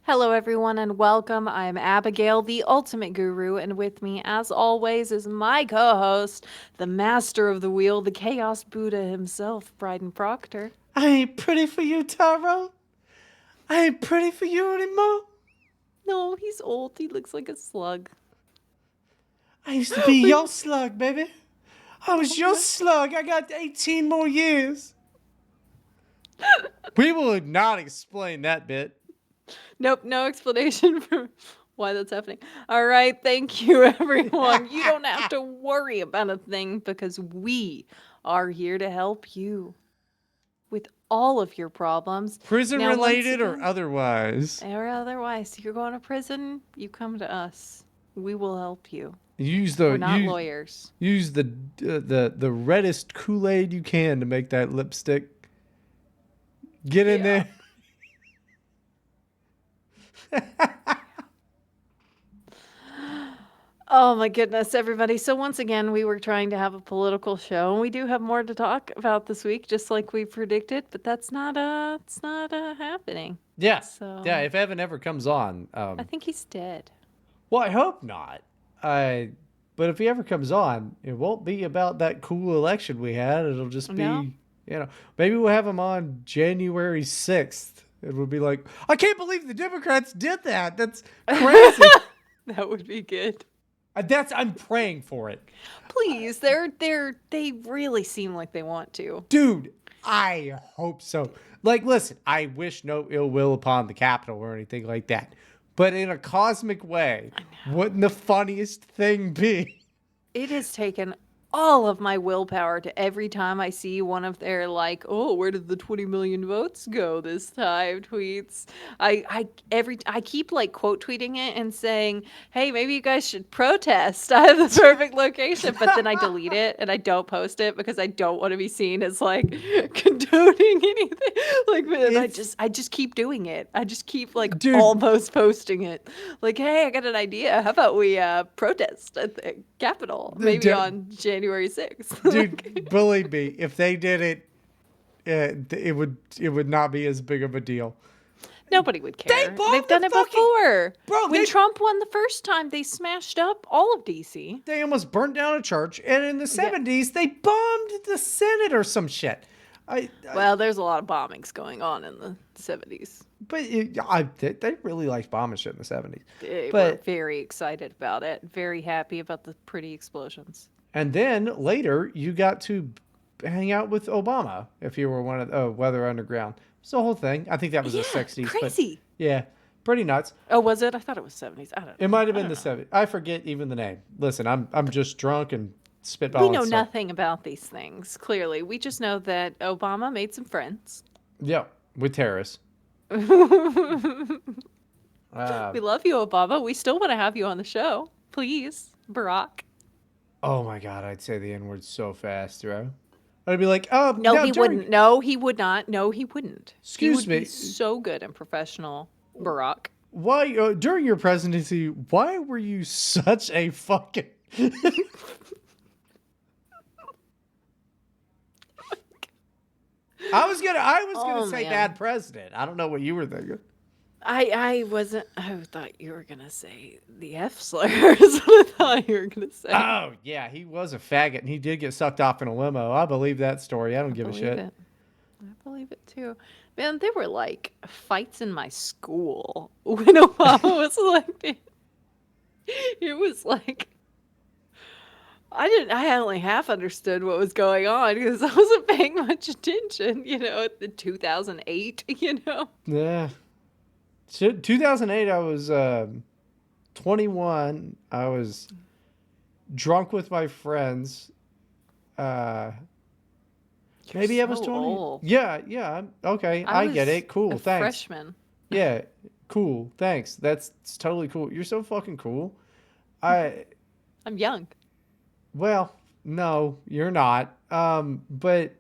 Hello, everyone, and welcome. I'm Abigail, the ultimate guru, and with me, as always, is my co host, the master of the wheel, the chaos Buddha himself, Bryden Proctor. I ain't pretty for you, Tyrone. I ain't pretty for you anymore. No, he's old. He looks like a slug. I used to be Like, your slug, baby. I was oh your my. slug. I got 18 more years. We will not explain that bit. Nope, no explanation for why that's happening. All right, thank you, everyone. You don't have to worry about a thing because we are here to help you with all of your problems. Prison Now, once related or again, otherwise. or otherwise, you're going to prison, you come to us. We will help you. Use We're the not use lawyers. use the reddest Kool-Aid you can to make that lipstick. Get in Yeah. there. Oh my goodness, everybody. So once again, we were trying to have a political show, and we do have more to talk about this week, just like we predicted, but that's not it's not happening. Yeah. Yeah, So if Evan ever comes on, I think he's dead. well, I hope not. I, but if he ever comes on, it won't be about that cool election we had. It'll just No? be, maybe we'll have him on January 6th. It would be like, I can't believe the Democrats did that. That's crazy. That would be good. I'm praying for it. Please, they really seem like they want to. Dude, I hope so. Like, listen, I wish no ill will upon the Capitol or anything like that. But in a cosmic way, wouldn't the funniest thing be? It has taken all of my willpower to every time I see one of their like, oh, where did the 20 million votes go this time tweets. I keep like quote tweeting it and saying, hey, maybe you guys should protest. I have the perfect location, but then I delete it and I don't post it because I don't want to be seen as like condoning anything. Like, and It's, I just keep doing it. I just keep like dude, almost posting it. Like, hey, I got an idea. How about we protest at the Capitol? Maybe on January 6th. dude, believe me, if they did it, it would not be as big of a deal. Nobody would They care. bombed They've the done it fucking before. bro. When Trump won the first time, they smashed up all of DC. They almost burned down a church, and in the Yeah. '70s they bombed the Senate or some shit. Well, there's a lot of bombings going on in the 70s. But they really liked bombing shit in the '70s. They were But very excited about it, very happy about the pretty explosions. and then later you got to hang out with Obama if you were one of Weather Underground. It's the whole thing. I think that was the Yeah, '60s, but crazy. yeah, pretty nuts. Oh, was it? I thought it was 70s. I don't It know. might have I been don't the know. '70s. I forget even the name. Listen, I'm just drunk and We spitballing know stuff. nothing about these things, clearly. We just know that Obama made some friends. Yeah, with terrorists. We Uh, love you, Obama. We still want to have you on the show. Please, Barack. oh my god, I'd say the N word so fast, bro. I'd be like, oh, No, now he during, wouldn't. No, he would not. No, he wouldn't. He excuse would be me, so good and professional, Barack. why during your presidency, why were you such a fucking? I was gonna Oh say man. bad president. I don't know what you were thinking. I wasn't I thought you were gonna say the F slur is what I thought you were gonna say. Oh yeah, he was a faggot and he did get sucked off in a limo. I believe that story. I don't I give a believe shit. it. I believe it too. Man, there were like fights in my school when Obama was elected. It was like I only half understood what was going on because I wasn't paying much attention, at the 2008, Yeah. 2008, I was 21. I was drunk with my friends. Uh, You're maybe I was so 20. old. Yeah, yeah. Okay, I I get was it. Cool, a thanks. freshman. Yeah, cool, thanks. That's it's totally cool. You're so fucking cool. I I'm young. well, no, you're not. But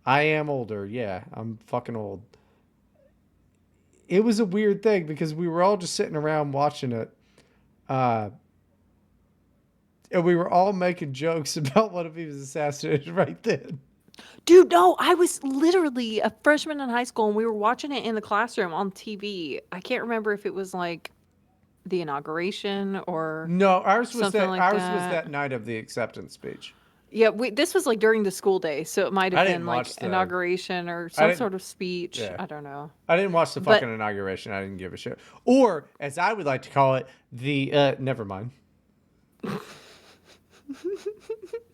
I am older. Yeah, I'm fucking old. It was a weird thing because we were all just sitting around watching it. Uh, and we were all making jokes about what if he was assassinated right then. Dude, no, I was literally a freshman in high school and we were watching it in the classroom on TV. I can't remember if it was like the inauguration or No, something like ours was that. that night of the acceptance speech. Yeah, this was like during the school day, so it might have I didn't been like watch the. inauguration or I some didn't. sort of speech. Yeah. I don't know. I didn't watch the But fucking inauguration. I didn't give a shit. Or, as I would like to call it, the never mind.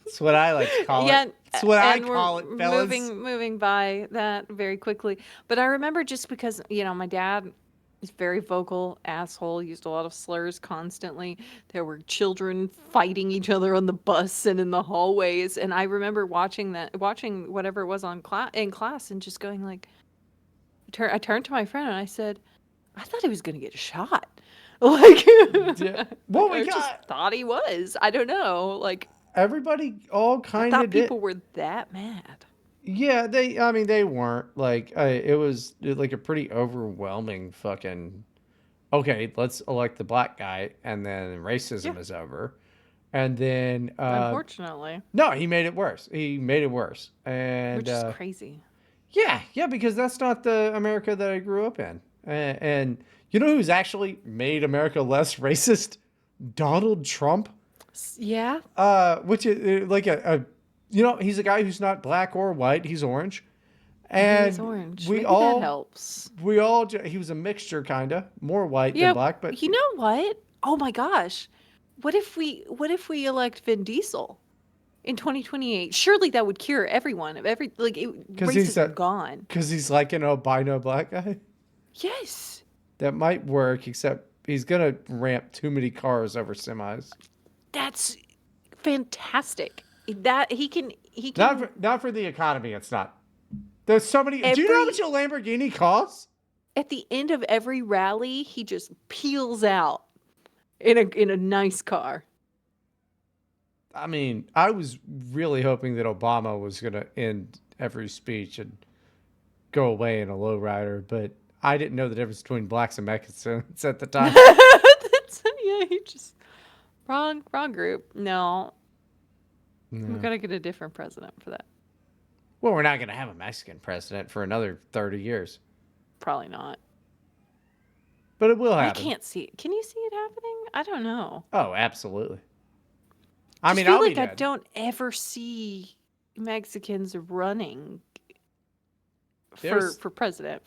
That's what I like to call it. yeah, That's what I and we're call it, fellas. moving by that very quickly. But I remember just because, my dad is very vocal asshole, used a lot of slurs constantly. There were children fighting each other on the bus and in the hallways, and I remember watching whatever it was in class and just going like I turned to my friend and I said, "I thought he was going to get shot." Like Yeah. Well, like we I just got thought he was. I don't know. Like everybody all I kind thought of did. people were that mad. Yeah, I mean, they weren't like. It was like a pretty overwhelming fucking. Okay, let's elect the black guy, and then Yeah, racism is over. And then, unfortunately, no, he made it worse. He made it worse. And which is crazy. yeah, yeah, because that's not the America that I grew up in. And you know who's actually made America less racist? Donald Trump. Yeah, Which is like he's a guy who's not black or white. He's orange. he is And orange. we Maybe that all, helps. he was a mixture, kind of more white than Yeah, black, but you know what? Oh my gosh. What if we elect Vin Diesel in 2028? Surely that would cure everyone of because he's racism gone. because he's like an albino black guy. Yes. That might work, except he's gonna ramp too many cars over semis. That's fantastic. That he Not can not for the economy. It's not. There's so many. Do you know how much every a Lamborghini costs? at the end of every rally, he just peels out in a nice car. I mean, I was really hoping that Obama was gonna end every speech and go away in a lowrider, but I didn't know the difference between blacks and Mexicans at the time. Yeah, he just wrong group. No, we're No. gonna get a different president for that. Well, we're not gonna have a Mexican president for another 30 years, Probably not. but it will I happen. can't see it. Can you see it happening? I don't know. Oh, absolutely. I Just mean, feel I'll be like I dead. don't ever see Mexicans running There's for president.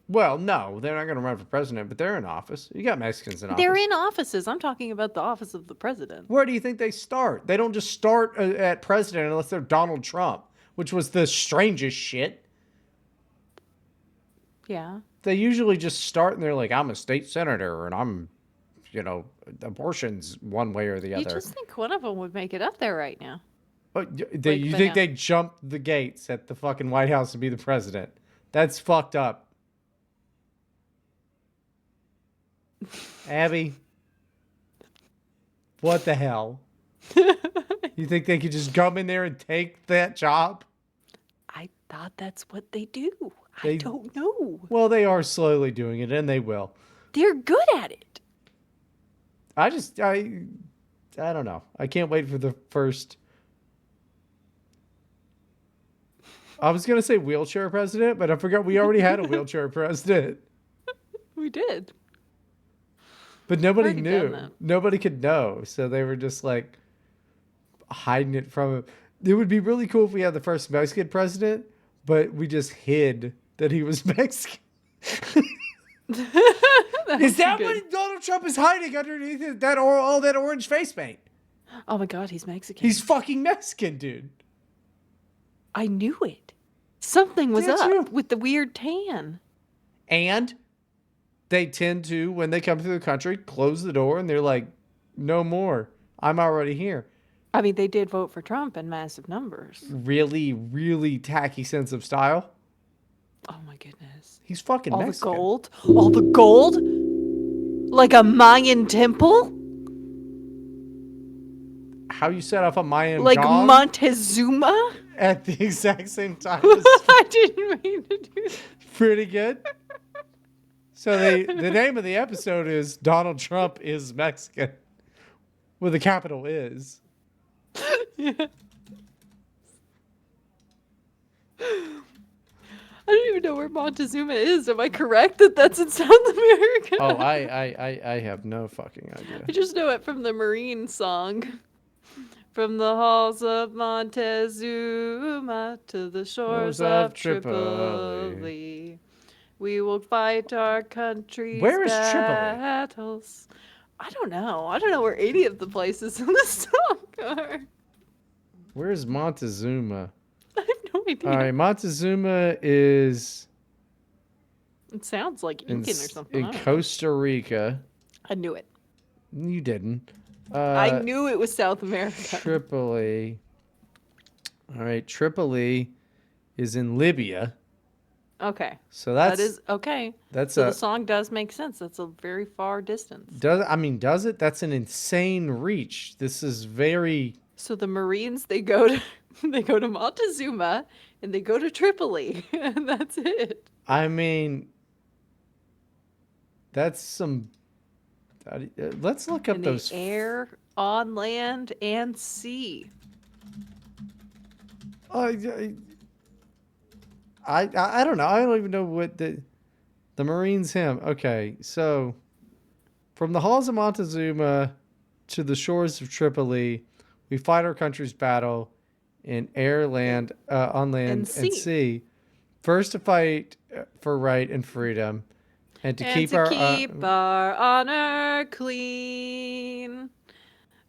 Well, no, they're not going to run for president, but they're in office. You got Mexicans in They're office. in offices. I'm talking about the office of the president. Where do you think they start? They don't just start at president unless they're Donald Trump, which was the strangest shit. Yeah. They usually just start and they're like, I'm a state senator and I'm, abortion's one way or the You other. just think one of them would make it up there right now. Like, You but think no. they jumped the gates at the fucking White House to be the president? That's fucked up. Abby, what the hell? You think they could just come in there and take that job? I thought that's what they do. I They don't know. Well, they are slowly doing it, and they will. They're good at it. I don't know. I can't wait for the first. I was gonna say wheelchair president, but I forgot we already had a wheelchair president. We did. But nobody Already done knew. that. Nobody could know, so they were just like hiding it from him. It would be really cool if we had the first Mexican president, but we just hid that he was Mexican. Is that what Donald Trump is hiding underneath all that orange face paint? Oh my god, he's Mexican. He's fucking Mexican, dude. I knew it. Something was Did up you? with the weird tan. And they tend to, when they come to the country, close the door and they're like, no more. I'm already here. I mean, they did vote for Trump in massive numbers. Really, really tacky sense of style. Oh my goodness. He's fucking All Mexican. the gold? All the gold? Like a Mayan temple? How you set off a Mayan Like gong Montezuma? at the exact same time. I didn't mean to do that. Pretty good. So the name of the episode is Donald Trump is Mexican. With a capital is. Yeah. I don't even know where Montezuma is. Am I correct that that's in South America? Oh, I have no fucking idea. I just know it from the Marine song. From the halls of Montezuma to the Shores shores of of Tripoli. Tripoli, we will fight our country's Where is Tripoli? battles. I don't know. I don't know where any of the places in this song are. Where is Montezuma? I have no All idea. right, Montezuma is It sounds like in Incan or something. I don't know. Costa Rica. I knew it. You didn't. I knew it was South America. Tripoli. All right, Tripoli is in Libya. Okay. So that's That is okay. that's So a the song does make sense. That's a very far distance. does it? That's an insane reach. This is very So the Marines they go to they go to Montezuma and they go to Tripoli and that's it. I mean that's some let's look up In those the air, on land, and sea. I, I don't know. I don't even know what the Marines hymn. Okay, so from the halls of Montezuma to the shores of Tripoli, we fight our country's battle in air, land, on land, and sea. First to fight for right and freedom, and to keep our honor clean.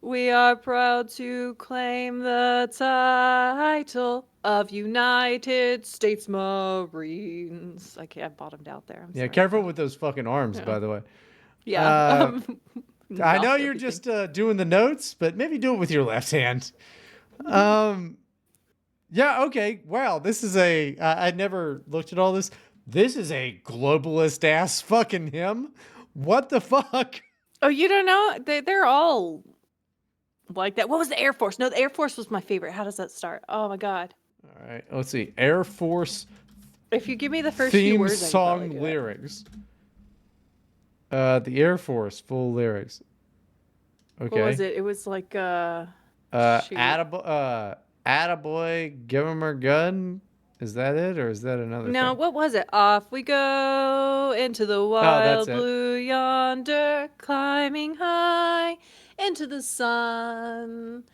We are proud to claim the title of United States Marines. I bottomed out there. I'm yeah, sorry. careful with those fucking arms, by the way. Yeah. I know you're just doing the notes, but maybe do it with your left hand. Yeah, okay. Wow, this is I never looked at all this. This is a globalist ass fucking hymn. What the fuck? Oh, you don't know? They're all like that. What was the Air Force? No, the Air Force was my favorite. How does that start? Oh my god. All right, let's see. Air Force If you give me the first few theme words, song lyrics. The Air Force full lyrics. Okay. What was it? It was like Attaboy, give him her gun. Is that it, or is that another No, thing? what was it? Off we go into the wild blue yonder, climbing high into the sun.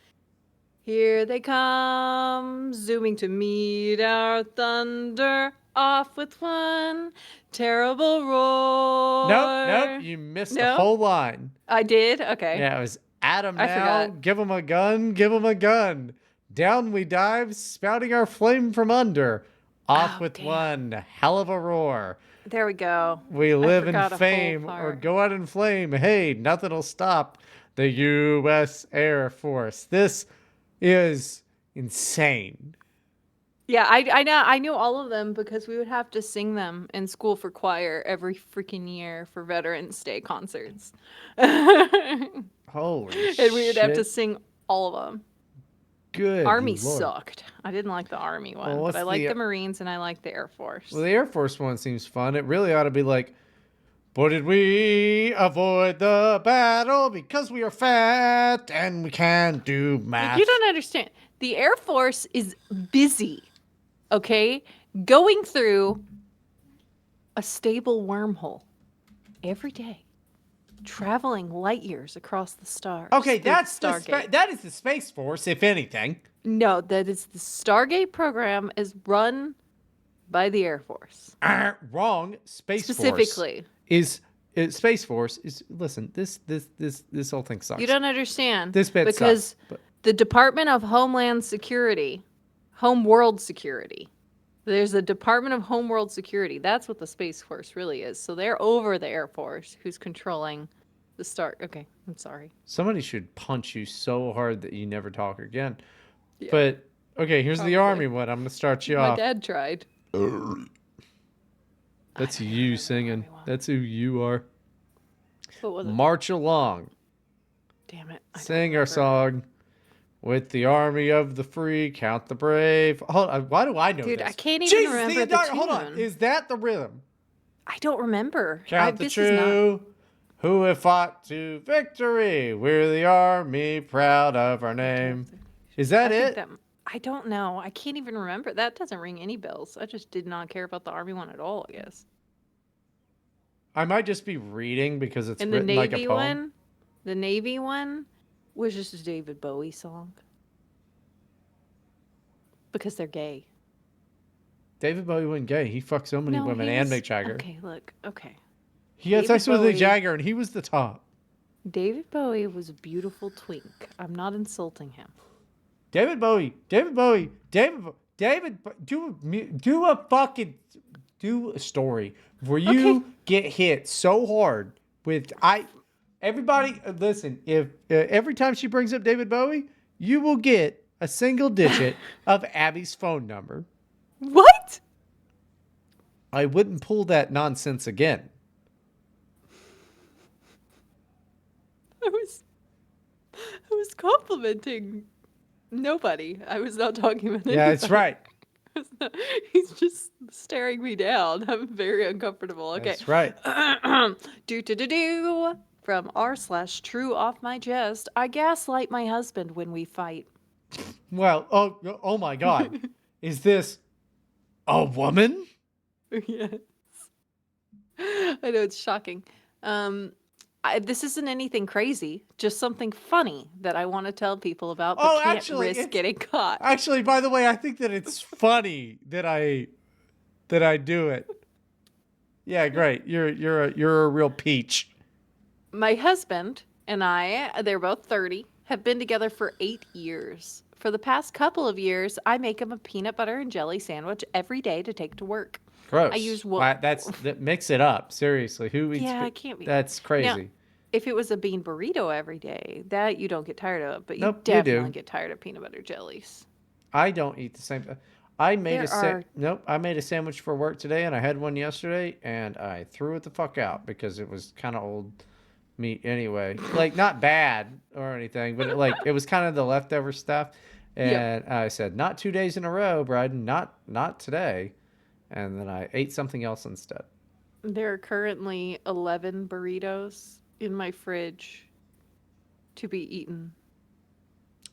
Here they come, zooming to meet our thunder. Off with one terrible roar. Nope, you missed the whole line. I did? Okay. Yeah, it was Adam I now, forgot. give him a gun, give him a gun. Down we dive, spouting our flame from under. Off with one hell of a roar. There we go. We live in fame or go out in flame. Hey, nothing'll stop the U.S. Air Force. This is insane. Yeah, I knew all of them because we would have to sing them in school for choir every freaking year for Veterans Day concerts. Holy shit. And we would have to sing all of them. Good Army Lord. sucked. I didn't like the Army one, but I like the Marines and I like the Air Force. Well, the Air Force one seems fun. It really ought to be like, but did we avoid the battle because we are fat and we can't do math? You don't understand. The Air Force is busy, okay? Going through a stable wormhole every day. Traveling light years across the stars. Okay, that is the Space Force, if anything. No, that is the Stargate program is run by the Air Force. Wrong. Space Specifically. Space Force is listen, this whole thing sucks. You don't understand. This bit because sucks, the Department of Homeland Security, Homeworld Security. There's a Department of Homeworld Security. That's what the Space Force really is. So they're over the Air Force, who's controlling the Star. Okay, I'm sorry. Somebody should punch you so hard that you never talk again. Yeah, but okay, here's the Army one. I'm gonna start you off. My dad tried. That's you singing. That's who you are. What was it? March along. Damn it. Sing our song. With the army of the free, count the brave. Hold on, why do I know Dude, this? I can't even remember the tune. Hold on, is that the rhythm? I don't remember. Count the true, who have fought to victory. We're the army, proud of our name. Is that it? I don't know. I can't even remember. That doesn't ring any bells. I just did not care about the Army one at all, I guess. I might just be reading because it's And written like a poem. The Navy one was just a David Bowie song because they're gay. David Bowie wasn't gay. He fucked so many No, women he and was Mick Jagger. okay, look. Okay. He had David sex with Mick Bowie Jagger and he was the top. David Bowie was a beautiful twink. I'm not insulting him. David Bowie, David Bowie, do a fucking do a story where Okay. you get hit so hard with everybody listen, if every time she brings up David Bowie, you will get a single digit of Abby's phone number. What? I wouldn't pull that nonsense again. I was I was complimenting nobody. I was not talking about Yeah, that's anybody. right. He's just staring me down. I'm very uncomfortable. Okay. That's right. Do from r/true off my chest. I gaslight my husband when we fight. Well, oh my God. Is this a woman? Yes. I know it's shocking. Um, this isn't anything crazy, just something funny that I want to tell people about, but Oh, can't risk getting caught. actually, by the way, I think that it's funny that I do it. Yeah, great. You're a real peach. My husband and I, they're both 30, have been together for 8 years. For the past couple of years, I make him a peanut butter and jelly sandwich every day to take to work. I Gross. use what? Why, that mix it up. Seriously, who eats? Yeah, it can't be. That's Now, crazy. if it was a bean burrito every day, that you don't get tired of, but you Nope, you definitely do. get tired of peanut butter jellies. I don't eat the same. I made There are nope. I made a sandwich for work today, and I had one yesterday, and I threw it the fuck out because it was kind of old meat anyway. Like not bad or anything, but it was kind of the leftover stuff. Yep. And I said, not 2 days in a row, Bryden, not today. And then I ate something else instead. There are currently 11 burritos in my fridge to be eaten.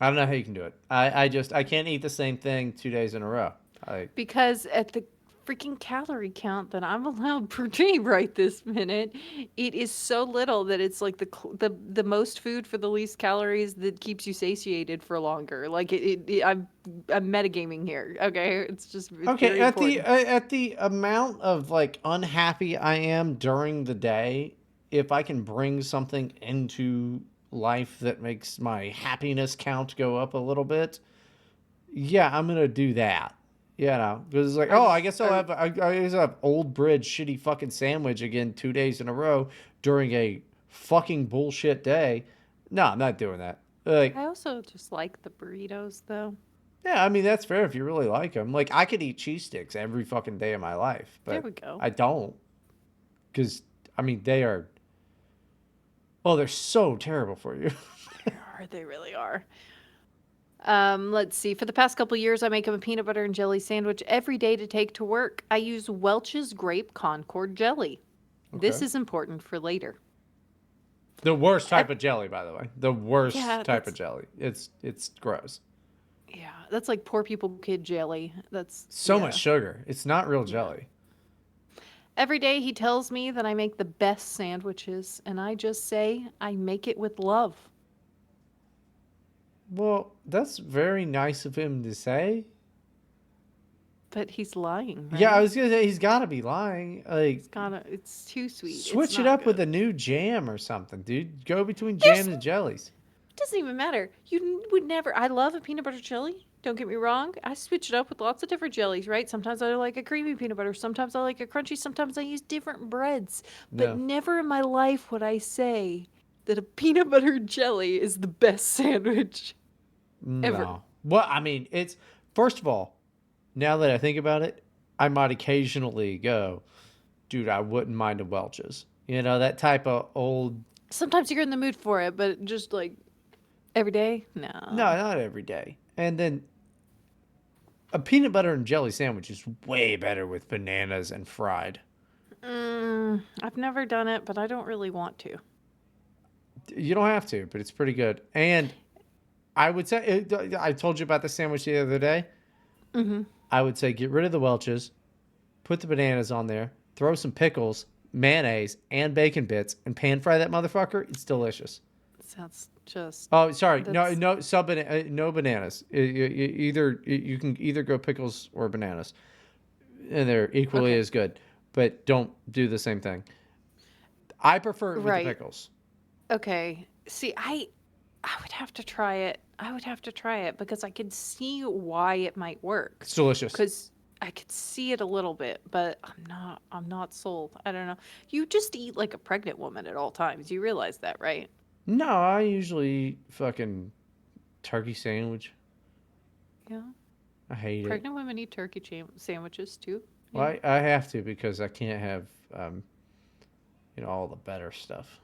I don't know how you can do it. I can't eat the same thing 2 days in a row. I Because at the freaking calorie count that I'm allowed per day right this minute, it is so little that it's like the most food for the least calories that keeps you satiated for longer. Like I'm metagaming here. Okay, it's Okay, very important. at the amount of like unhappy I am during the day, if I can bring something into life that makes my happiness count go up a little bit, yeah, I'm gonna do that. You know, because it's like, Are oh, you I guess I guess I'll have Old Bridge shitty fucking sandwich again 2 days in a row during a fucking bullshit day. No, I'm not doing that. Like, I also just like the burritos though. yeah, I mean that's fair if you really like them. Like, I could eat cheese sticks every fucking day of my life, There but we go. I don't because I mean they are. Oh, they're so terrible for you. They really are. Let's see. For the past couple years, I make him a peanut butter and jelly sandwich every day to take to work. I use Welch's Grape Concord jelly. This Okay. is important for later. The worst Ev- type of jelly, by the way. The yeah, worst type of that's jelly. It's gross. that's like poor people kid jelly. That's So much yeah. sugar. It's not real Yeah. jelly. Every day he tells me that I make the best sandwiches, and I just say I make it with love. Well, that's very nice of him to say. But he's lying, Yeah, I right? was gonna say he's gotta be lying. Like, It's too sweet. It's switch it not up with good. a new jam or something, dude. Go between There's jams and jellies. It doesn't even matter. Would never. I love a peanut butter jelly. Don't get me wrong. I switch it up with lots of different jellies, right? Sometimes I like a creamy peanut butter. Sometimes I like a crunchy. Sometimes I use different breads. But No, never in my life would I say that a peanut butter jelly is the best sandwich ever. no. Well, I mean, it's first of all, now that I think about it, I might occasionally go, dude, I wouldn't mind a Welch's. You know, that type of old. Sometimes you're in the mood for it, but just like every day, No, no. not every day. And then a peanut butter and jelly sandwich is way better with bananas and fried. I've never done it, but I don't really want to. You don't have to, but it's pretty good. And I would say, I told you about the sandwich the other day. Mm-hmm. I would say get rid of the Welch's, put the bananas on there, throw some pickles, mayonnaise, and bacon bits, and pan fry that motherfucker. It's delicious. Sounds just Oh, sorry. No, that's no, no bananas. You can either go pickles or bananas, and they're equally okay. as good. But don't do the same thing. I prefer it with the Right. pickles. Okay. See, I would have to try it. I would have to try it because I could see why it might work. It's delicious. Cuz I could see it a little bit, but I'm not sold. I don't know. You just eat like a pregnant woman at all times. You realize that, right? No, I usually eat fucking turkey sandwich. Yeah. I hate it. Pregnant women eat sandwiches too. Well, Yeah. I have to because I can't have all the better stuff.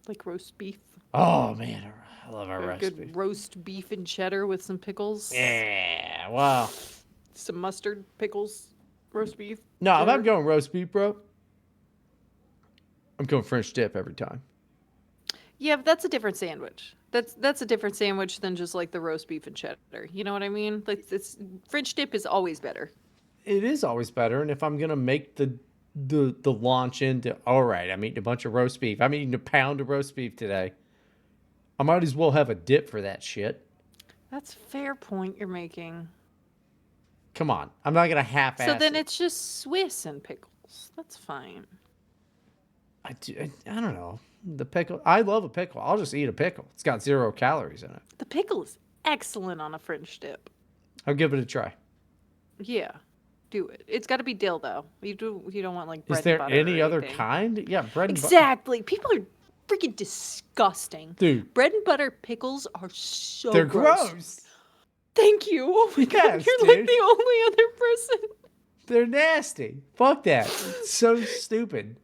Like roast beef. Oh man, I love our A roast beef. good roast beef and cheddar with some pickles, Yeah, wow. some mustard, pickles, roast beef, No, if I'm cheddar. going roast beef, bro, I'm going French dip every time. Yeah, but that's a different sandwich. That's a different sandwich than just like the roast beef and cheddar. You know what I mean? Like it's French dip is always better. It is always better, and if I'm gonna make the launch into all right, I'm eating a bunch of roast beef. I'm eating a pound of roast beef today. I might as well have a dip for that shit. That's a fair point you're making. Come on, I'm not gonna So half-ass then it. it's just Swiss and pickles. That's fine. I don't know. The pickle. I love a pickle. I'll just eat a pickle. It's got 0 calories in it. The pickle is excellent on a French dip. I'll give it a try. Yeah, do it. It's got to be dill though. You don't want like Is bread and there butter or any other anything. kind? Yeah, bread and butter. Exactly. People are freaking disgusting. Dude, Bread and butter pickles are so they're gross. gross. Thank you. Oh my god, Yes, you're like dude. the only other person. They're nasty. Fuck that. It's so stupid.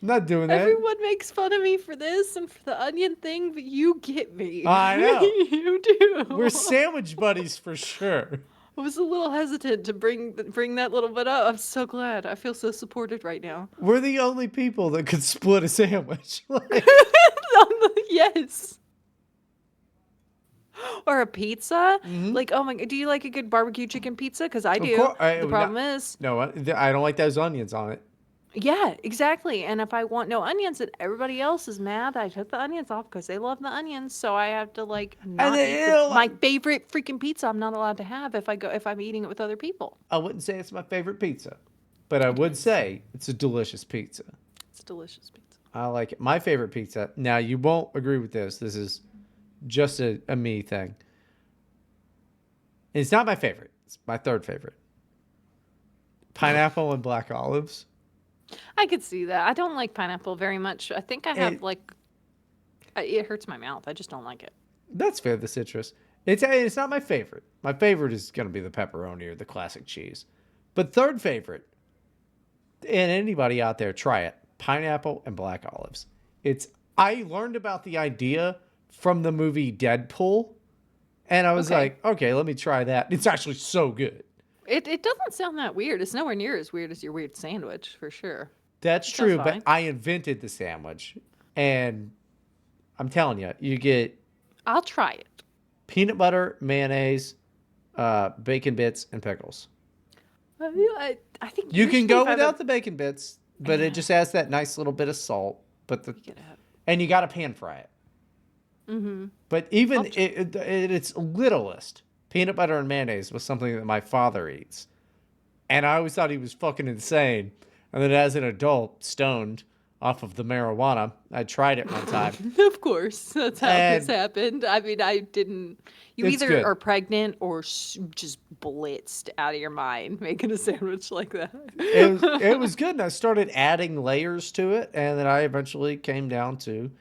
I'm not doing that. Everyone makes fun of me for this and for the onion thing, but you get me. I know. You We're do. sandwich buddies for sure. I was a little hesitant to bring that little bit up. I'm so glad. I feel so supported right now. We're the only people that could split a sandwich. Like, Yes. Or a pizza. mhm. Like, oh my, do you like a good barbecue chicken pizza? Because I Of do. course. The problem is, No, I don't like those onions on it. yeah, exactly. And if I want no onions and everybody else is mad, I took the onions off because they love the onions. So I have to like And not eat they, my favorite freaking pizza. I'm not allowed to have if I'm eating it with other people. I wouldn't say it's my favorite pizza, but I It would is. say it's a delicious pizza. It's delicious pizza. I like it. My favorite pizza. Now you won't agree with this. This is just a me thing. It's not my favorite. It's my third favorite. Pineapple and black olives. I could see that. I don't like pineapple very much. I think I have And like it hurts my mouth. I just don't like it. that's fair. The citrus. It's not my favorite. My favorite is gonna be the pepperoni or the classic cheese. But third favorite, and anybody out there, try it. Pineapple and black olives. It's I learned about the idea from the movie Deadpool, and I was Okay. like, okay, let me try that. It's actually so good. It doesn't sound that weird. It's nowhere near as weird as your weird sandwich, for sure. That's It sounds true, but fine. I invented the sandwich, and I'm telling you, you get I'll try it. peanut butter, mayonnaise, bacon bits, and pickles. I think You can usually go if I have without a the bacon bits, but it yeah, just adds that nice little bit of salt. But you gotta have. and you got to pan fry it. Mm-hmm. But I'll even tr- its littlest, peanut butter and mayonnaise was something that my father eats, and I always thought he was fucking insane. And then as an adult, stoned off of the marijuana, I tried it one time, Of course, that's how this and happened. I mean, I didn't. You it's either good. are pregnant or just blitzed out of your mind making a sandwich like It was that. good, and I started adding layers to it, and then I eventually came down to,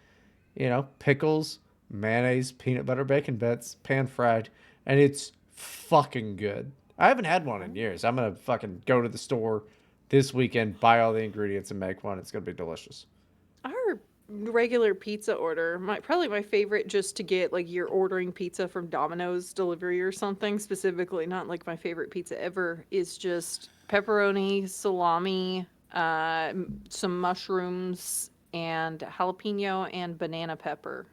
pickles, mayonnaise, peanut butter, bacon bits, pan fried, and it's fucking good. I haven't had one in years. I'm gonna fucking go to the store this weekend, buy all the ingredients, and make one. It's gonna be delicious. Our regular pizza order, probably my favorite, just to get like you're ordering pizza from Domino's delivery or something specifically, not like my favorite pizza ever, is just pepperoni, salami, some mushrooms, and jalapeno and banana pepper.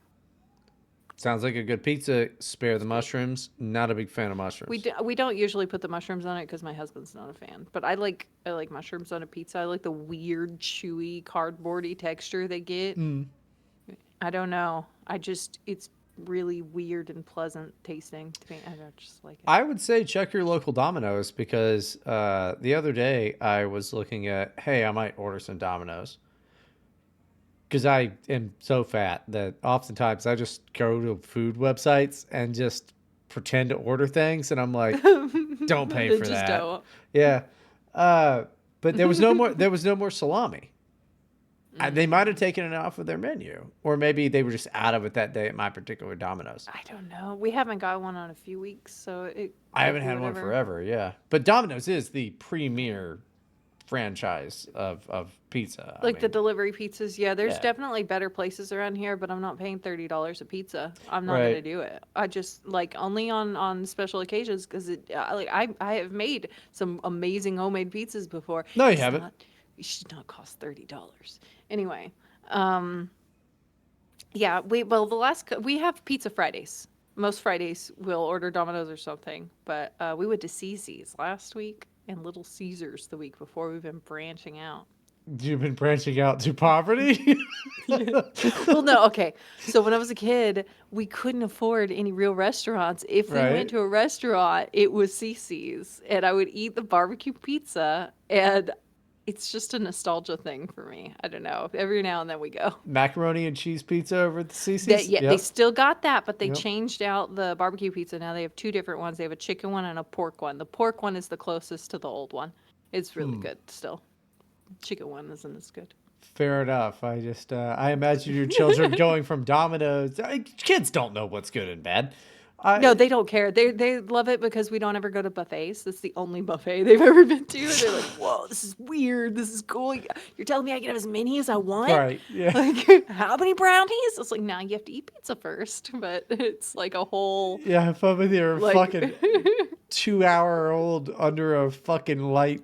Sounds like a good pizza. Spare the mushrooms. Not a big fan of mushrooms. We don't usually put the mushrooms on it because my husband's not a fan. But I like mushrooms on a pizza. I like the weird, chewy, cardboardy texture they get. Mm. I don't know. It's really weird and pleasant tasting to me. I don't just like it. I would say check your local Domino's because the other day I was looking at, hey, I might order some Domino's because I am so fat that oftentimes I just go to food websites and just pretend to order things, and I'm like, don't pay They for just that. don't. Yeah, but there was no more. There was no more salami. They might have taken it off of their menu, or maybe they were just out of it that day at my particular Domino's. I don't know. We haven't got one on a few weeks, so it I could haven't be had one whatever. forever. Yeah, but Domino's is the premier franchise of pizza. I Like the mean, delivery pizzas, yeah, there's yeah, definitely better places around here, but I'm not paying $30 a pizza. I'm not gonna right. do it. I just like only on special occasions because I have made some amazing homemade pizzas before. No, you It's haven't. not it should not cost $30. Anyway, um, yeah, we have Pizza Fridays. Most Fridays we'll order Domino's or something, but we went to Cece's last week and Little Caesars the week before. We've been branching out. You've been branching out to poverty, Yeah. Well, no, okay. So when I was a kid, we couldn't afford any real restaurants. If we went right? to a restaurant, it was Cece's, and I would eat the barbecue pizza, and it's just a nostalgia thing for me. I don't know. Every now and then we go. Macaroni and cheese pizza over at the That Cece's. yeah, they Yep, still got that, but they yep. changed out the barbecue pizza. Now they have two different ones. They have a chicken one and a pork one. The pork one is the closest to the old one. It's really Hmm. good still. Chicken one isn't as good. Fair enough. I just I imagine your children going from Domino's. Kids don't know what's good and bad. No, I they don't care. They love it because we don't ever go to buffets. That's the only buffet they've ever been to. And they're like, "Whoa, this is weird. This is cool. You're telling me I can have as many as I want? right. Yeah. Like, how many brownies?" It's like, "Nah, you have to eat pizza first." But it's like a whole Yeah, have fun with your like fucking 2 hour old under a fucking light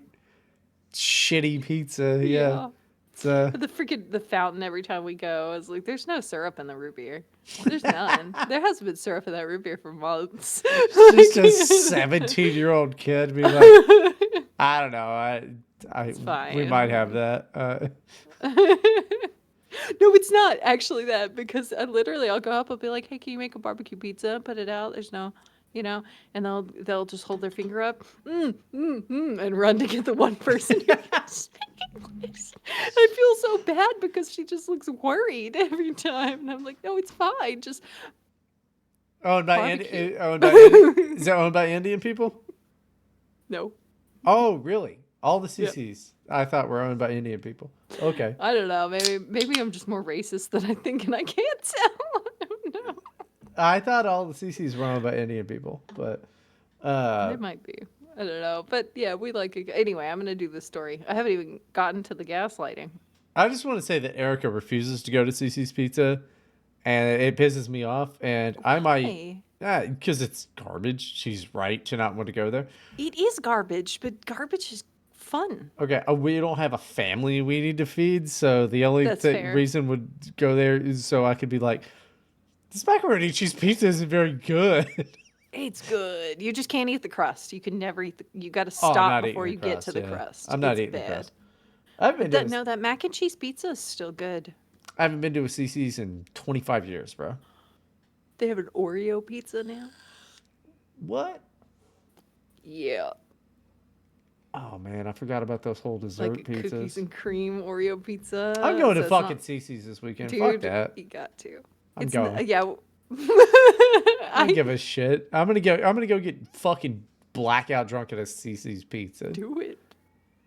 shitty pizza. Yeah. yeah. It's The fountain every time we go is like, there's no syrup in the root beer. There's none. There hasn't been syrup in that root beer for months. just a 17-year-old kid being like, I don't know. I It's we might have fine. that. No, it's not actually that because I'll go up, I'll be like, "Hey, can you make a barbecue pizza?" Put it out. There's no, and they'll just hold their finger up, and run to get the one person who can speak English. I feel so bad because she just looks worried every time, and I'm like, "No, it's fine. Just Owned by barbecue." Is that owned by Indian people? No. Oh, really? All the Yeah. CCs I thought were owned by Indian people. Okay. I don't know. Maybe I'm just more racist than I think, and I can't tell. I don't know. I thought all the CCs were owned by Indian people, but They might be. I don't know. But yeah, we like it. Anyway, I'm going to do this story. I haven't even gotten to the gaslighting. I just want to say that Erica refuses to go to CC's Pizza, and it pisses me off. And I might, Why? because it's garbage. She's right to not want to go there. It is garbage, but garbage is fun. Okay, we don't have a family we need to feed, so the only That's fair. reason would go there is so I could be like, this macaroni and cheese pizza isn't very good. It's good. You just can't eat the crust. You can never eat you got to Oh, I'm stop not eating before the you get to crust. the Yeah, crust. I'm not It's eating the bad. crust. I've been to No, that mac and cheese pizza is still good. I haven't been to a CC's in 25 years, bro. They have an Oreo pizza now. What? Yeah, Oh man, I forgot about those whole like dessert a cookies pizzas. and cream Oreo pizza. I'm going to So it's fucking not, CC's this weekend. Fuck dude. that. You got to. I'm It's going. yeah. I don't I give a shit. I'm gonna go. I'm gonna go get fucking blackout drunk at a CC's Pizza. do it.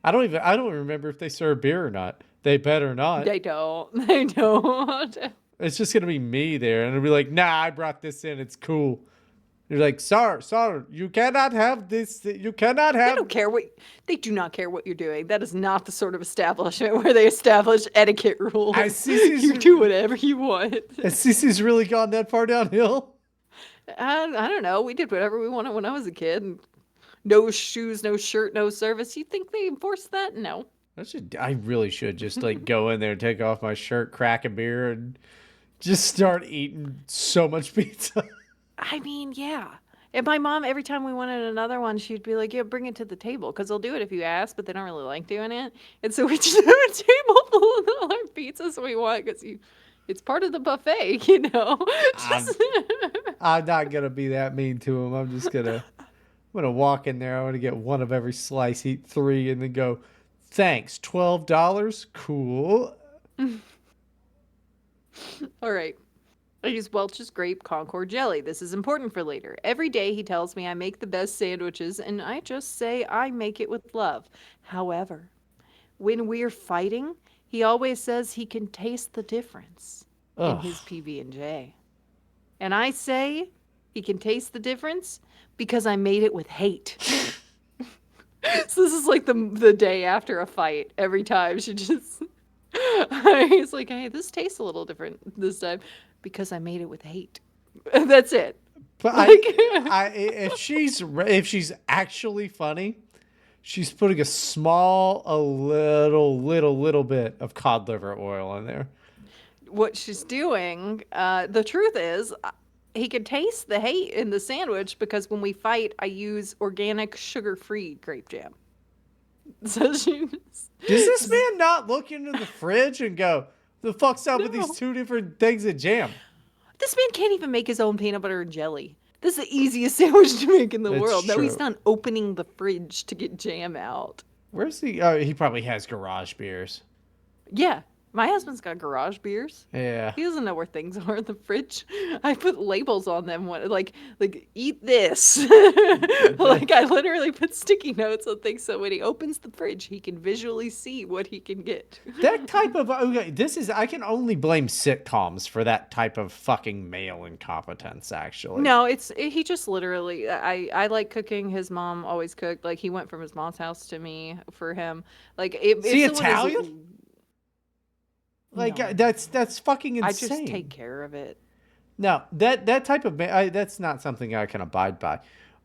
I don't even. I don't remember if they serve beer or not. They better not. They don't. They don't. It's just gonna be me there, and it'll be like, nah, I brought this in. It's cool. You're like, sir, you cannot have this. You cannot They have. don't care what they do not care what you're doing. That is not the sort of establishment where they establish etiquette rules. CC's. You do whatever you want. Has CC's really gone that far downhill? I don't know. We did whatever we wanted when I was a kid. No shoes, no shirt, no service. You think they enforced that? No. I really should just like go in there and take off my shirt, crack a beer, and Just start eating so much pizza. I mean, yeah. And my mom, every time we wanted another one, she'd be like, "Yeah, bring it to the table," because they'll do it if you ask, but they don't really like doing it. And so we just have a table full of all our pizzas we want because it's part of the buffet, you know. I'm Just I'm not gonna be that mean to him. I'm gonna walk in there. I'm gonna get one of every slice, eat three, and then go, thanks, $12? Cool. all right. I use Welch's grape Concord jelly. This is important for later. Every day he tells me I make the best sandwiches, and I just say I make it with love. However, when we're fighting, he always says he can taste the difference in Ugh. his PB&J. And I say he can taste the difference because I made it with hate. So this is like the day after a fight. Every time she just he's like, "Hey, this tastes a little different this time because I made it with hate." That's it. But Like if she's actually funny, she's putting a little bit of cod liver oil in there. what she's doing, the truth is he can taste the hate in the sandwich because when we fight, I use organic sugar-free grape jam. So Does this man not look into the fridge and go, "The fuck's up with these no. two different things of jam"? This man can't even make his own peanut butter and jelly. This is the easiest sandwich to make in the It's world. No, he's true. not opening the fridge to get jam out. Where's he? Oh, he probably has garage beers. Yeah, my husband's got garage beers. Yeah. He doesn't know where things are in the fridge. I put labels on them, like eat this. Like I literally put sticky notes on things so when he opens the fridge, he can visually see what he can get. That type of okay, I can only blame sitcoms for that type of fucking male incompetence. Actually, No, he just literally. I like cooking. His mom always cooked. Like he went from his mom's house to me for him. Like is if he someone is Italian? Like no, that's fucking I just take insane. care of it. No, that type of that's not something I can abide by.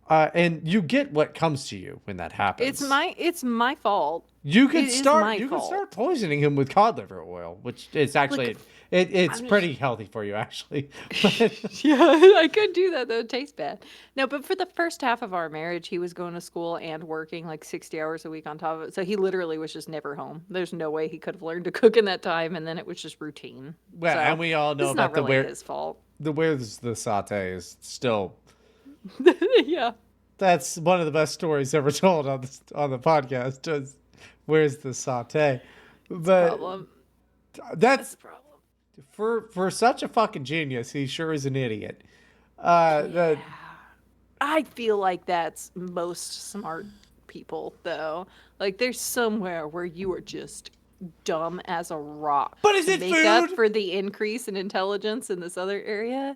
And you get what comes to you when that happens. It's my fault. You It could is start my you could fault. start poisoning him with cod liver oil, which is actually Like it's I'm just pretty healthy for you actually. But yeah, I could do that though. It tastes bad. No, but for the first half of our marriage, he was going to school and working like 60 hours a week on top of it. So he literally was just never home. There's no way he could have learned to cook in that time, and then it was just routine. well, and So we all this know is not about really his fault. the where's the saute is still Yeah, that's one of the best stories ever told on the podcast. Is where's the saute? it's a But problem. That's that's a problem. for such a fucking genius. He sure is an idiot. Yeah. I feel like that's most smart people, though. Like, there's somewhere where you are just dumb as a rock But is to it make up food? for the increase in intelligence in this other area.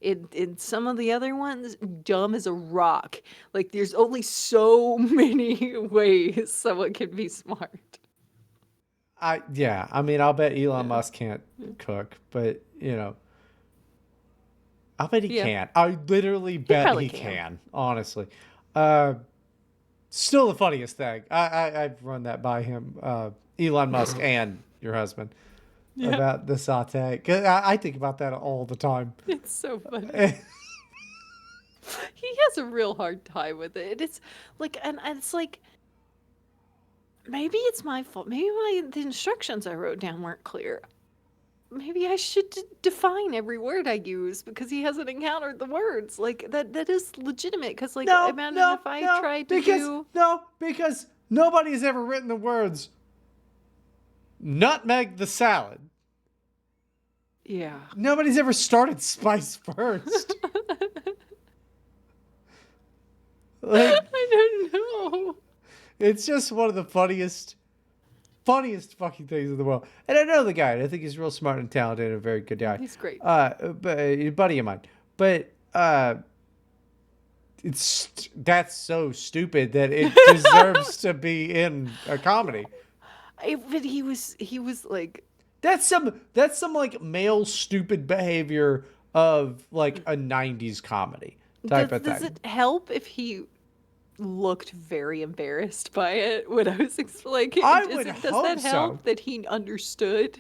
In some of the other ones, dumb as a rock. Like, there's only so many ways someone can be smart. Yeah. I mean, I'll bet Elon Yeah. Musk can't cook, but I bet he Yeah. can. I literally He bet probably he can. can. Honestly, uh, still the funniest thing. I've run that by him, Elon Musk and your husband Yeah. about the saute. 'Cause I think about that all the time. It's so funny. He has a real hard time with it. It's like, and it's like, maybe it's my fault. Maybe the instructions I wrote down weren't clear. Maybe I should define every word I use because he hasn't encountered the words. Like that is legitimate. Because like, No, imagine no, if I no, tried to do. because nobody has ever written the words nutmeg the salad. Yeah. Nobody's ever started spice first. Like I don't know. it's just one of the funniest fucking things in the world. And I know the guy. I think he's real smart and talented and a very good guy. He's great. But a buddy of mine. But that's so stupid that it deserves to be in a comedy. But he was like, That's some like male stupid behavior of like a 90s comedy type of does thing. it help if he looked very embarrassed by it when I was explaining? I Does would does hope that help so. that he understood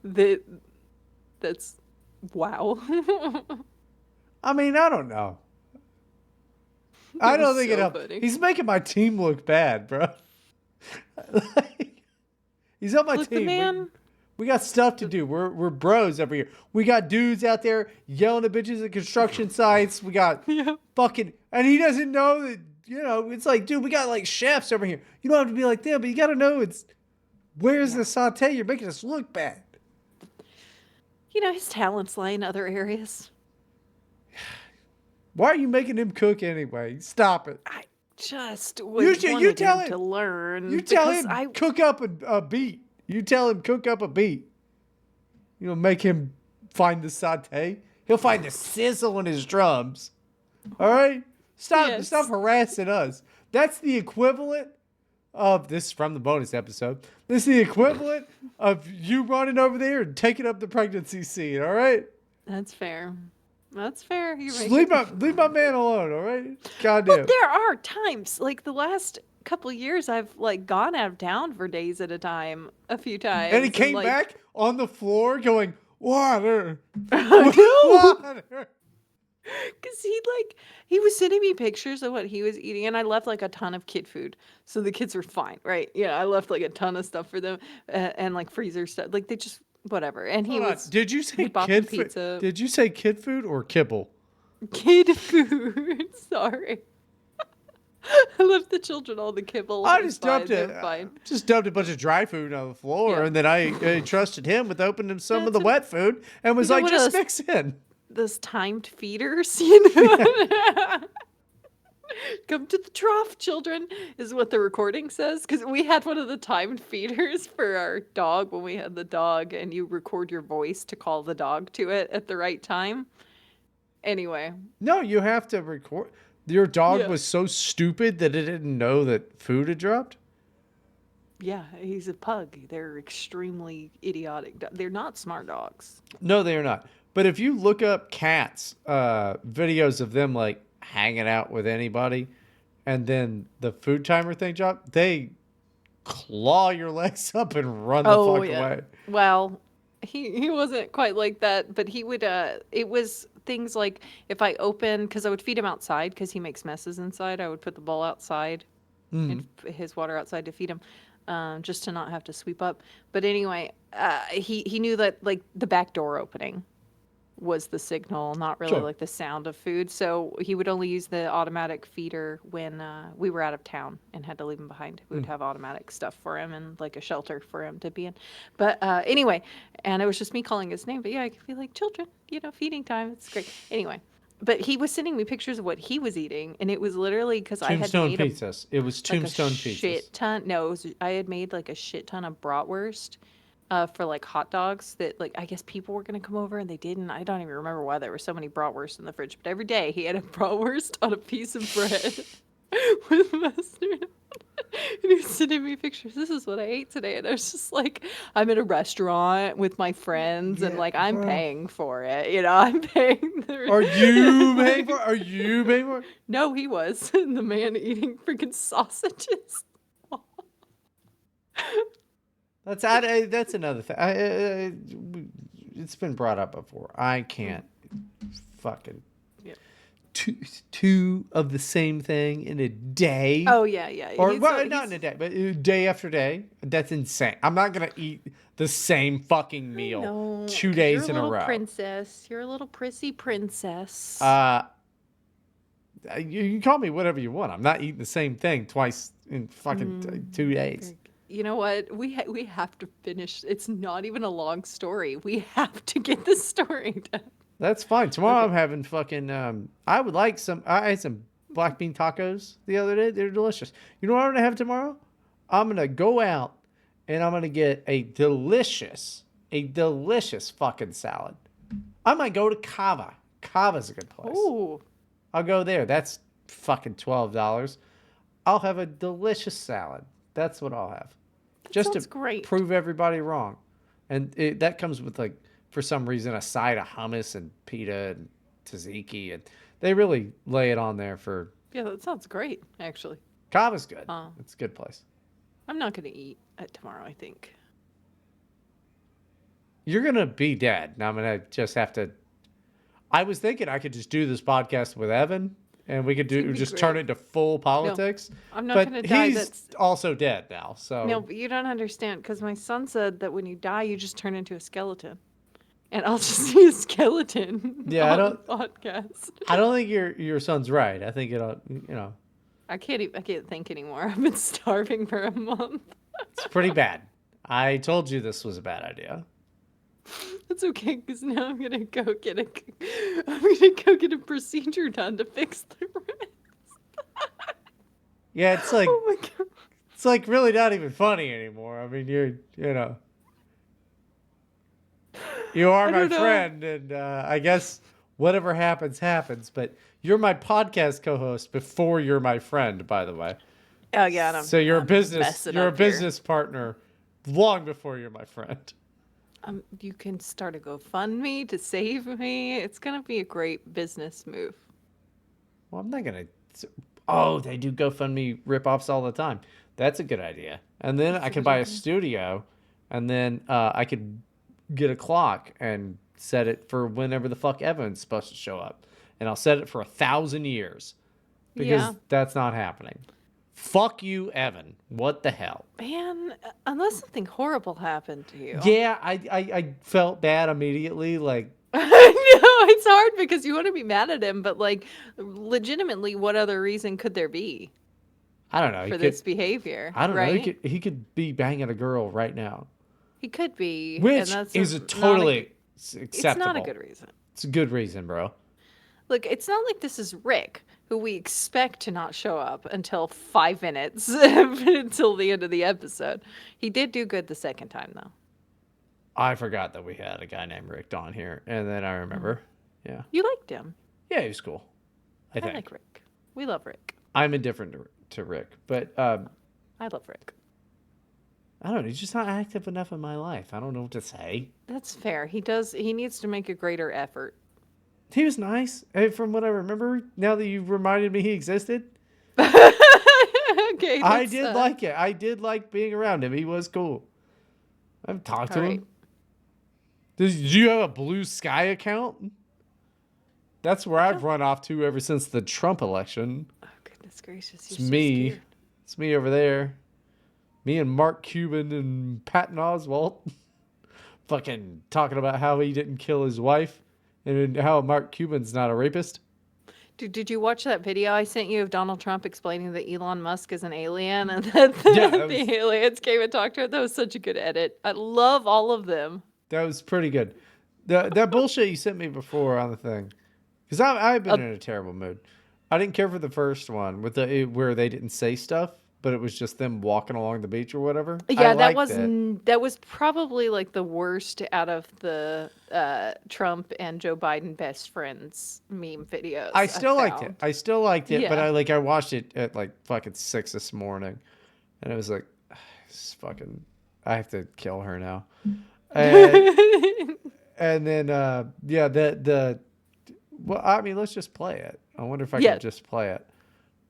that that's Wow. I mean, I don't know. I It was don't think it so helped. funny. He's making my team look bad, bro. Like, he's on my Look, the team. man. We got stuff to The, do. We're bros over here. We got dudes out there yelling at bitches at construction sites. We got yeah. fucking, and he doesn't know that. It's like, dude, we got like chefs over here. You don't have to be like them, but you got to know it's where's Yeah. the saute. You're making us look bad. His talents lie in other areas. Why are you making him cook anyway? Stop it. I just You wanted tell him him. to You learn tell because him cook up a beat. You tell him cook up a beat. Make him find the saute. He'll find the sizzle in his drums. All right? Stop yes. harassing us. That's the equivalent of this is from the bonus episode. This is the equivalent of you running over there and taking up the pregnancy scene, all right? That's fair. That's fair. You Just make it. leave my man alone, all right? Well, Goddamn. there are times like the last couple years I've like gone out of town for days at a time a few And he times and came like back on the floor going, water, no. water. Cause he was sending me pictures of what he was eating, and I left like a ton of kid food, so the kids were fine, right? Yeah, I left like a ton of stuff for them, and like freezer stuff, like they just whatever. And Hold on. he bought them pizza, Did you say kid food or kibble? kid food. Sorry, I left the children all the kibble. I It was just fine. dumped They it. were fine. Just dumped a bunch of dry food on the floor, Yeah, and then I trusted him with opening some of that's the wet food, and was like, what just else? mix in. Those timed feeders, you know. Come to the trough, children, is what the recording says. Because we had one of the timed feeders for our dog when we had the dog, and you record your voice to call the dog to it at the right time. Anyway, No, you have to record. Your dog yeah. was so stupid that it didn't know that food had dropped. Yeah, he's a pug. They're extremely idiotic. They're not smart dogs. No, they are not. But if you look up cats, videos of them like hanging out with anybody, and then the food timer thing dropped, they claw your legs up and run the Oh fuck yeah. away. Well, he wasn't quite like that, but he would it was things like if I open cuz I would feed him outside cuz he makes messes inside, I would put the bowl outside and Mm. his water outside to feed him. Just to not have to sweep up. But anyway, he knew that like the back door opening was the signal, not really Sure. like the sound of food. So he would only use the automatic feeder when we were out of town and had to leave him behind. We would Mm. have automatic stuff for him and like a shelter for him to be in. But anyway, and it was just me calling his name. But yeah, I could be like, children, feeding time. It's great. Anyway, but he was sending me pictures of what he was eating, and it was literally because I had Tombstone made a pizzas. It was like a tombstone pizzas. shit ton. No, I had made like a shit ton of bratwurst for like hot dogs that like I guess people were gonna come over and they didn't. I don't even remember why there were so many bratwurst in the fridge. But every day he had a bratwurst on a piece of bread with mustard. And he was sending me pictures. This is what I ate today, and I was just like, I'm in a restaurant with my friends, and Yeah, like I'm bro. paying for it. I'm paying Are you paying for? the. Are you paying for? No, he was the man eating freaking sausages. That's another thing. It's been brought up before. I can't fucking Yep. two of the same thing in a day. Oh yeah. Or He's well, not in a day, but day after day. That's insane. I'm not gonna eat the same fucking meal No, 2 days you're a in a little row. princess. You're a little prissy princess. Uh, you can call me whatever you want. I'm not eating the same thing twice in fucking 2 days. You know what? We have to finish. It's not even a long story. We have to get this story done. That's fine. Tomorrow Okay. I'm having fucking. I would like some. I had some black bean tacos the other day. They're delicious. You know what I'm gonna have tomorrow? I'm gonna go out and I'm gonna get a delicious fucking salad. I might go to Cava. Cava's a good place. Ooh, I'll go there. That's fucking $12. I'll have a delicious salad. That's what I'll have. that Just sounds to great. prove everybody wrong. And that comes with like for some reason a side of hummus and pita and tzatziki, and they really lay it on there for. Yeah, that sounds great. Actually, Cava's good. uh, It's a good place. I'm not gonna eat at tomorrow. I think. you're gonna be dead. And I'm gonna just have to. I was thinking I could just do this podcast with Evan, and we could It's gonna do be just turn great. it into full No, politics. I'm not But gonna die. he's That's also dead now, no, so but you don't understand because my son said that when you die, you just turn into a skeleton, and I'll just be a skeleton yeah, on the podcast. I don't think your son's right. I think it'll, I can't think anymore. I've been starving for a month. it's pretty bad. I told you this was a bad idea. It's okay because now I'm gonna go get a procedure done to fix the rest. Yeah, Oh my god! it's like really not even funny anymore. I mean, you are I my don't know. friend, and I guess whatever happens happens. But you're my podcast co-host before you're my friend, by the way. Oh yeah, and So I'm messing you're a up here. business partner long before you're my friend. You can start a GoFundMe to save me. It's gonna be a great business move. Well, I'm not gonna. Oh, they do GoFundMe ripoffs all the time. That's a good idea. And then That's I a could good buy a idea. studio, and then I could get a clock and set it for whenever the fuck Evan's supposed to show up, and I'll set it for 1,000 years because Yeah, that's not happening. Fuck you, Evan. What the hell? man. Unless something horrible happened to you. Yeah, I felt bad immediately. Like, I know it's hard because you want to be mad at him, but like, legitimately, what other reason could there be I don't know. for this behavior, I don't know. right? He could be banging a girl right now, He could be, and which that's is a not a. totally It's not a acceptable. good reason. It's a good reason, bro. Look, it's not like this is Rick, who we expect to not show up until 5 minutes until the end of the episode. He did do good the second time, though. I forgot that we had a guy named Rick on here, and then I remember. Yeah, You liked him. yeah, he was cool. I I like think Rick. We love Rick. I'm indifferent to Rick, but I love Rick. I don't know. He's just not active enough in my life. I don't know what to say. That's fair. He does. He needs to make a greater effort. He was nice, from what I remember. Now that you've reminded me he existed, Okay, I that's did like it. I did like being around him. He was cool. I've talked all to right. him. Do you have a Blue Sky account? That's where I I've don't. run off to ever since the Trump election. Oh goodness gracious! It's You're so me. scared. It's me over there. Me and Mark Cuban and Patton Oswalt fucking talking about how he didn't kill his wife and how Mark Cuban's not a rapist. Dude, did you watch that video I sent you of Donald Trump explaining that Elon Musk is an alien and that Yeah, the aliens came and talked to him? That was such a good edit. I love all of them. that was pretty good. That bullshit you sent me before on the thing, because I've been Uh, in a terrible mood. I didn't care for the first one with where they didn't say stuff, but it was just them walking along the beach or whatever. I yeah, liked it. that was probably like the worst out of the Trump and Joe Biden best friends meme videos I I still liked it. found. I still liked it, but Yeah. I watched it at like fucking 6 this morning, and it was like, this fucking, I have to kill her now. And and then yeah, the well, I mean, let's just play it. I wonder if I Yeah. could just play it.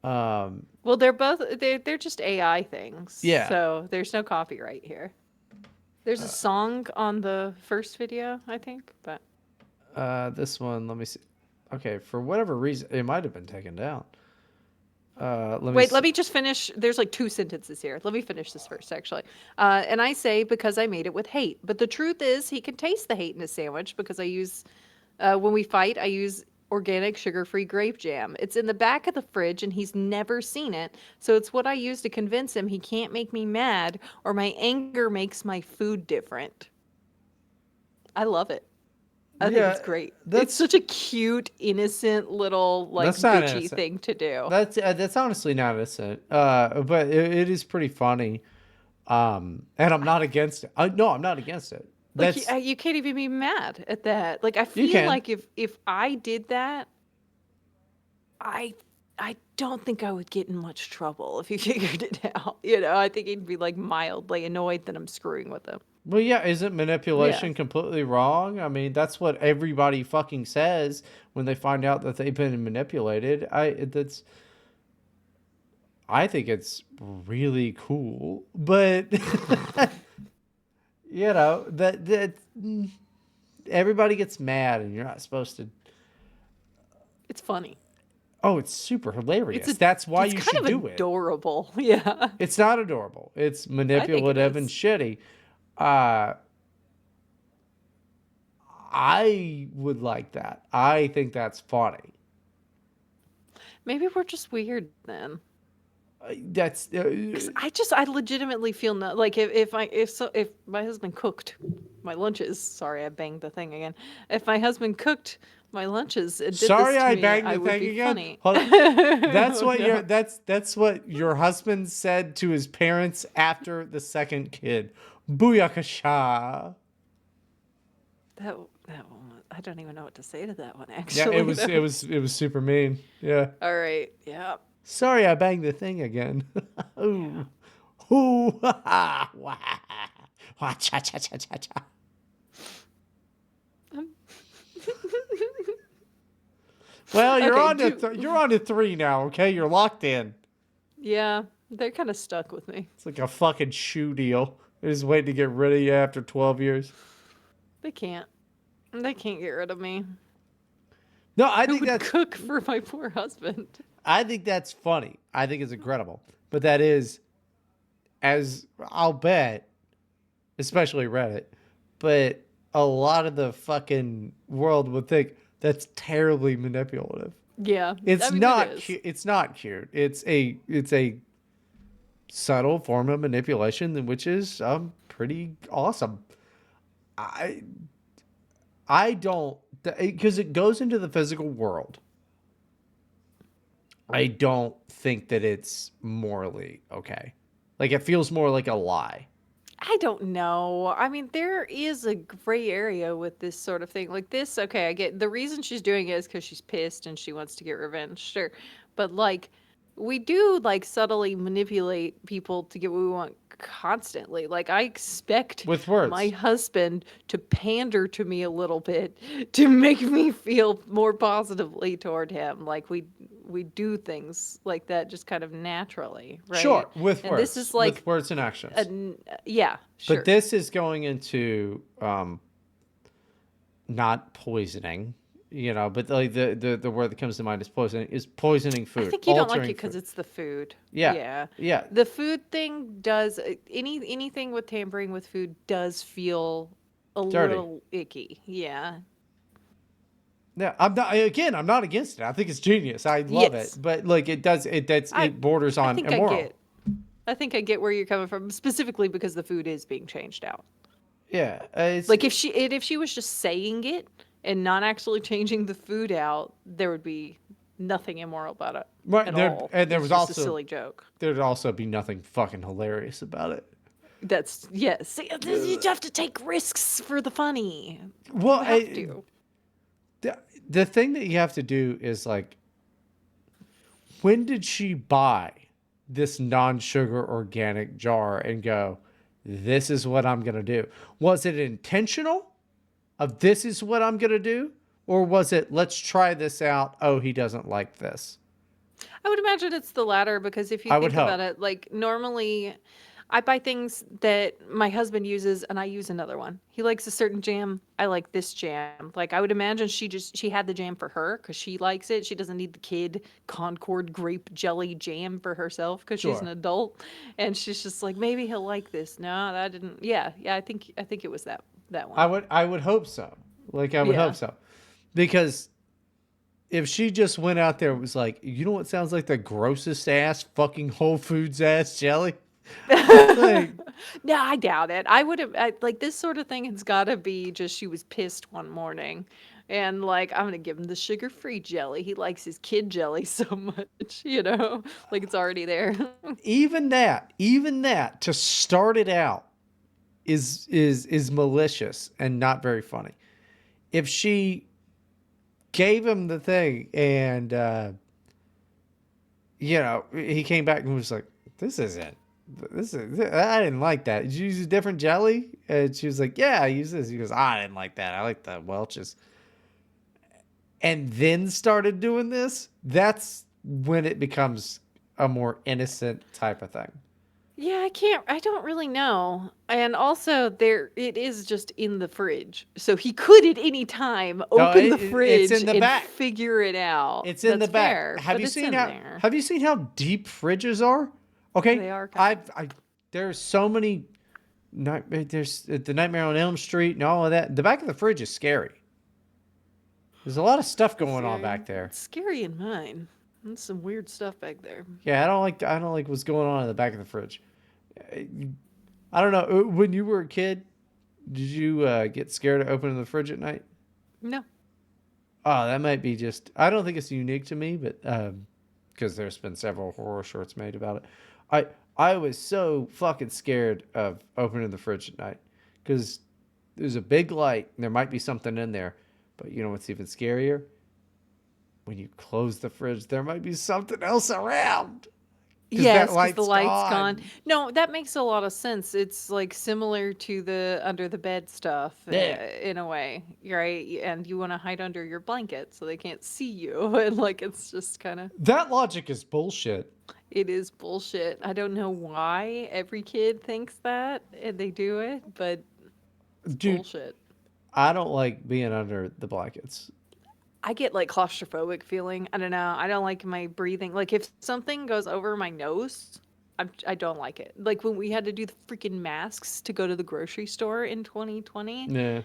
Um, Well, they're just AI things, yeah. so there's no copyright here. There's a song on the first video, I think, but This one, let me see. Okay, for whatever reason, it might have been taken down. Let me wait, see. let me just finish. There's like two sentences here. Let me finish this first, actually. And I say because I made it with hate, but the truth is he can taste the hate in his sandwich because I use when we fight, I use organic sugar-free grape jam. It's in the back of the fridge and he's never seen it. So it's what I use to convince him he can't make me mad or my anger makes my food different. I love it. I think Yeah, it's great. It's that's such a cute, innocent little like that's not bitchy innocent. thing to do. That's honestly not innocent. But it is pretty funny. And I'm not against it. No, I'm not against it. Like That's you can't even be mad at that. Like I you feel can. like if I did that, I I don't think I would get in much trouble if he figured it out. You know, I think he'd be like mildly annoyed that I'm screwing with him. Well, yeah, isn't Yeah. manipulation completely wrong? I mean, that's what everybody fucking says when they find out that they've been manipulated. I think it's really cool, but you know that everybody gets mad, and you're not supposed to. It's funny. Oh, it's super It's hilarious. a That's why it's you kind should of do it. adorable. Yeah. It's not adorable. It's I think it manipulative and is. shitty. Uh, I would like that. I think that's funny. Maybe we're just weird then. That's 'Cause I legitimately feel no like, if my husband cooked my lunches sorry, I banged the thing again. If my husband cooked my lunches and did this sorry to I me, banged I the would thing be again. funny. Hold on. Oh, no. That's what your husband said to his parents after the second kid. Booyakasha. That one was I don't even know what to say to that one, Yeah, actually. That was it was super mean. Yeah. alright, yeah. Sorry I banged the thing again. Yeah. Ooh. Ooh. Wah. Wah, cha cha cha cha cha. Um, Well, okay, you're on to three now, okay? You're locked in. yeah, they're kinda stuck with me. It's like a fucking shoe deal. They're just waiting to get rid of you after 12 years. They can't. They can't get rid of me. No, Who would cook for my poor husband? I think that's funny. I think it's incredible. But that is, as I'll bet, especially Reddit, but a lot of the fucking world would think that's terribly manipulative. Yeah, I It's mean, it not is. it's not cute. It's a subtle form of manipulation, which is pretty awesome. I I don't because it goes into the physical world. I don't think that it's morally okay. Like it feels more like a lie. I don't know. I mean, there is a gray area with this sort of thing. Like this, okay, I get the reason she's doing it is because she's pissed and she wants to get revenge, sure. But like, we do like subtly manipulate people to get what we want constantly. Like, I expect With my words. husband to pander to me a little bit to make me feel more positively toward him. Like, we do things like that just kind of naturally, right? Sure, with And this is words. like With words and actions. yeah, But sure. this is going into not poisoning, but like the word that comes to mind is poisoning I food, think you don't like altering it because food. it's the food. Yeah. Yeah. Yeah. The food thing does anything with tampering with food does feel a Dirty. little icky. Yeah. Yeah, I'm not against it. I think it's genius. I love it. Yes. But like I it borders I on think I immoral. get I get where you're coming from specifically because the food is being changed out. Yeah. Like if she was just saying it and not actually changing the food out, there would be nothing immoral about it Right at there, all. and It's just a silly joke. there'd also be nothing fucking hilarious about it. That's yes. You have to take risks for the funny. Well, You have to. the, the thing that you have to do is like, when did she buy this non-sugar organic jar and go, this is what I'm gonna do? Was it intentional? Of this is what I'm gonna do, or was it let's try this out? Oh, he doesn't like this. I would imagine it's the latter because if you I would think about hope. it, like normally I buy things that my husband uses and I use another one. He likes a certain jam. I like this jam. Like I would imagine she had the jam for her cuz she likes it. She doesn't need the kid Concord grape jelly jam for herself cuz she's an Sure. adult and she's just like maybe he'll like this. No, that didn't. Yeah, yeah, I think it was that one. I would hope so. Like I would hope Yeah. so. Because if she just went out there and was like, you know what sounds like the grossest ass fucking Whole Foods ass jelly? Like, No, I doubt it. I would have like this sort of thing has got to be just she was pissed one morning and like I'm going to give him the sugar-free jelly. He likes his kid jelly so much, like it's already there. even that to start it out is malicious and not very funny. If she gave him the thing and he came back and was like, this isn't I didn't like that. Did you use a different jelly? And she was like, yeah, I use this. He goes, I didn't like that. I like the Welch's. And then started doing this. That's when it becomes a more innocent type of thing. Yeah, I don't really know. And also it is just in the fridge. So he could at any time No, open the it's in fridge the and back. figure it out. It's in the That's back. fair, but it's in there. Have you seen how deep fridges are? Okay, They are kind of. I there's so many there's the Nightmare on Elm Street and all of that. The back of the fridge is scary. There's a lot of stuff going on Scary. back there. It's scary in mine. There's some weird stuff back there. Yeah, I don't like what's going on in the back of the fridge. I don't know. When you were a kid, did you get scared of opening the fridge at night? No. Oh, that might be just. I don't think it's unique to me, but because there's been several horror shorts made about it. I I was so fucking scared of opening the fridge at night because there's a big light and there might be something in there. But you know what's even scarier? When you close the fridge, there might be something else around because that Yes, because the light's light's gone. gone. No, that makes a lot of sense. It's like similar to the under the bed stuff Yeah. in a way, right? And you want to hide under your blanket so they can't see you. And like it's just kind of, That logic is bullshit. it is bullshit. I don't know why every kid thinks that and they do it, but it's Dude, bullshit. I don't like being under the blankets. I get like claustrophobic feeling. I don't know. I don't like my breathing. Like if something goes over my nose, I don't like it. Like when we had to do the freaking masks to go to the grocery store in 2020, Yeah.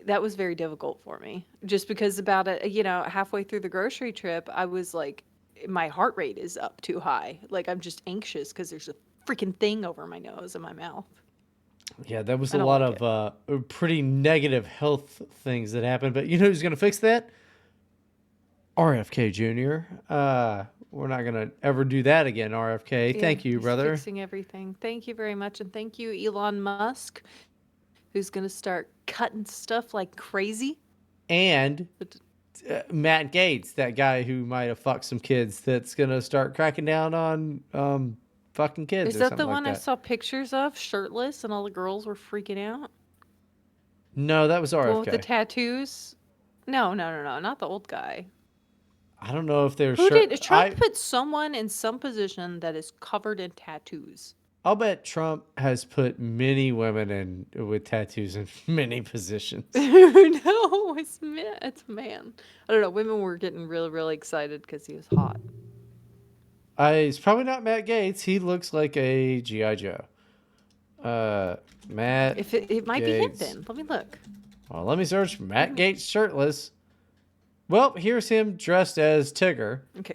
that was very difficult for me. Just because about it, halfway through the grocery trip, I was like, my heart rate is up too high. Like I'm just anxious because there's a freaking thing over my nose and my mouth. Yeah, there was I a don't lot like of it. pretty negative health things that happened. But you know who's going to fix that? RFK Jr. We're not going to ever do that again, RFK. Yeah, Thank you, he's brother. fixing everything. Thank you very much. And thank you, Elon Musk, who's going to start cutting stuff like crazy. And But Matt Gates, that guy who might have fucked some kids, that's going to start cracking down on fucking kids is or that something the like one I that. saw pictures of, shirtless, and all the girls were freaking out? No, that was The one with the RFK. tattoos? No, no, no, no, not the old guy. I don't know if they're Who sure. did Trump put someone in some position that is covered in tattoos? I'll bet Trump has put many women in with tattoos in many positions. No, it's a man. I don't know. Women were getting really, really excited because he was hot. It's probably not Matt Gates. He looks like a GI Joe. Uh, Matt If it might be him, Gates. then let me look. Well, let me search Matt Gates shirtless. Well, here's him dressed as Tigger, Okay.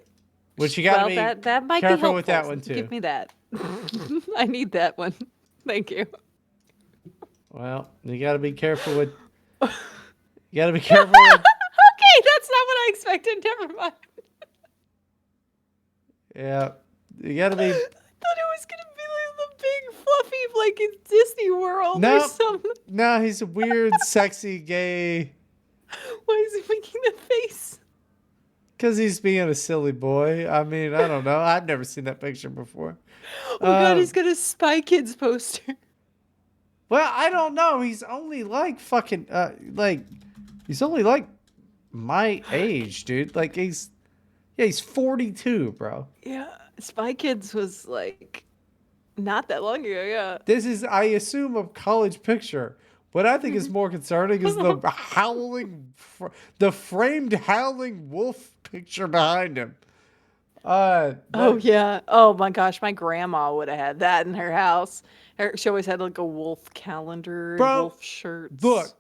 which you got to Well, be that might be careful with helpful. that one too. Give me that. I need that one. Thank you. Well, you got to be careful with. Okay, You got to be careful with. that's not what I expected. Never mind. Yeah, you got to be. I thought it was gonna be like the big fluffy, like in Disney World or No, something. no, he's a weird, sexy gay. Why is he making the face? Because he's being a silly boy. I mean, I don't know. I've never seen that picture before. Oh God, he's Um, got a Spy Kids poster. well, I don't know. He's only like fucking he's only like my age, dude. Like he's 42, bro. Yeah, Spy Kids was like not that long ago. Yeah. This is, I assume, a college picture. What I think is more concerning is the the framed howling wolf picture behind him. Oh That, yeah. Oh my gosh, my grandma would have had that in her house. She always had like a wolf calendar and bro, wolf shirts. look,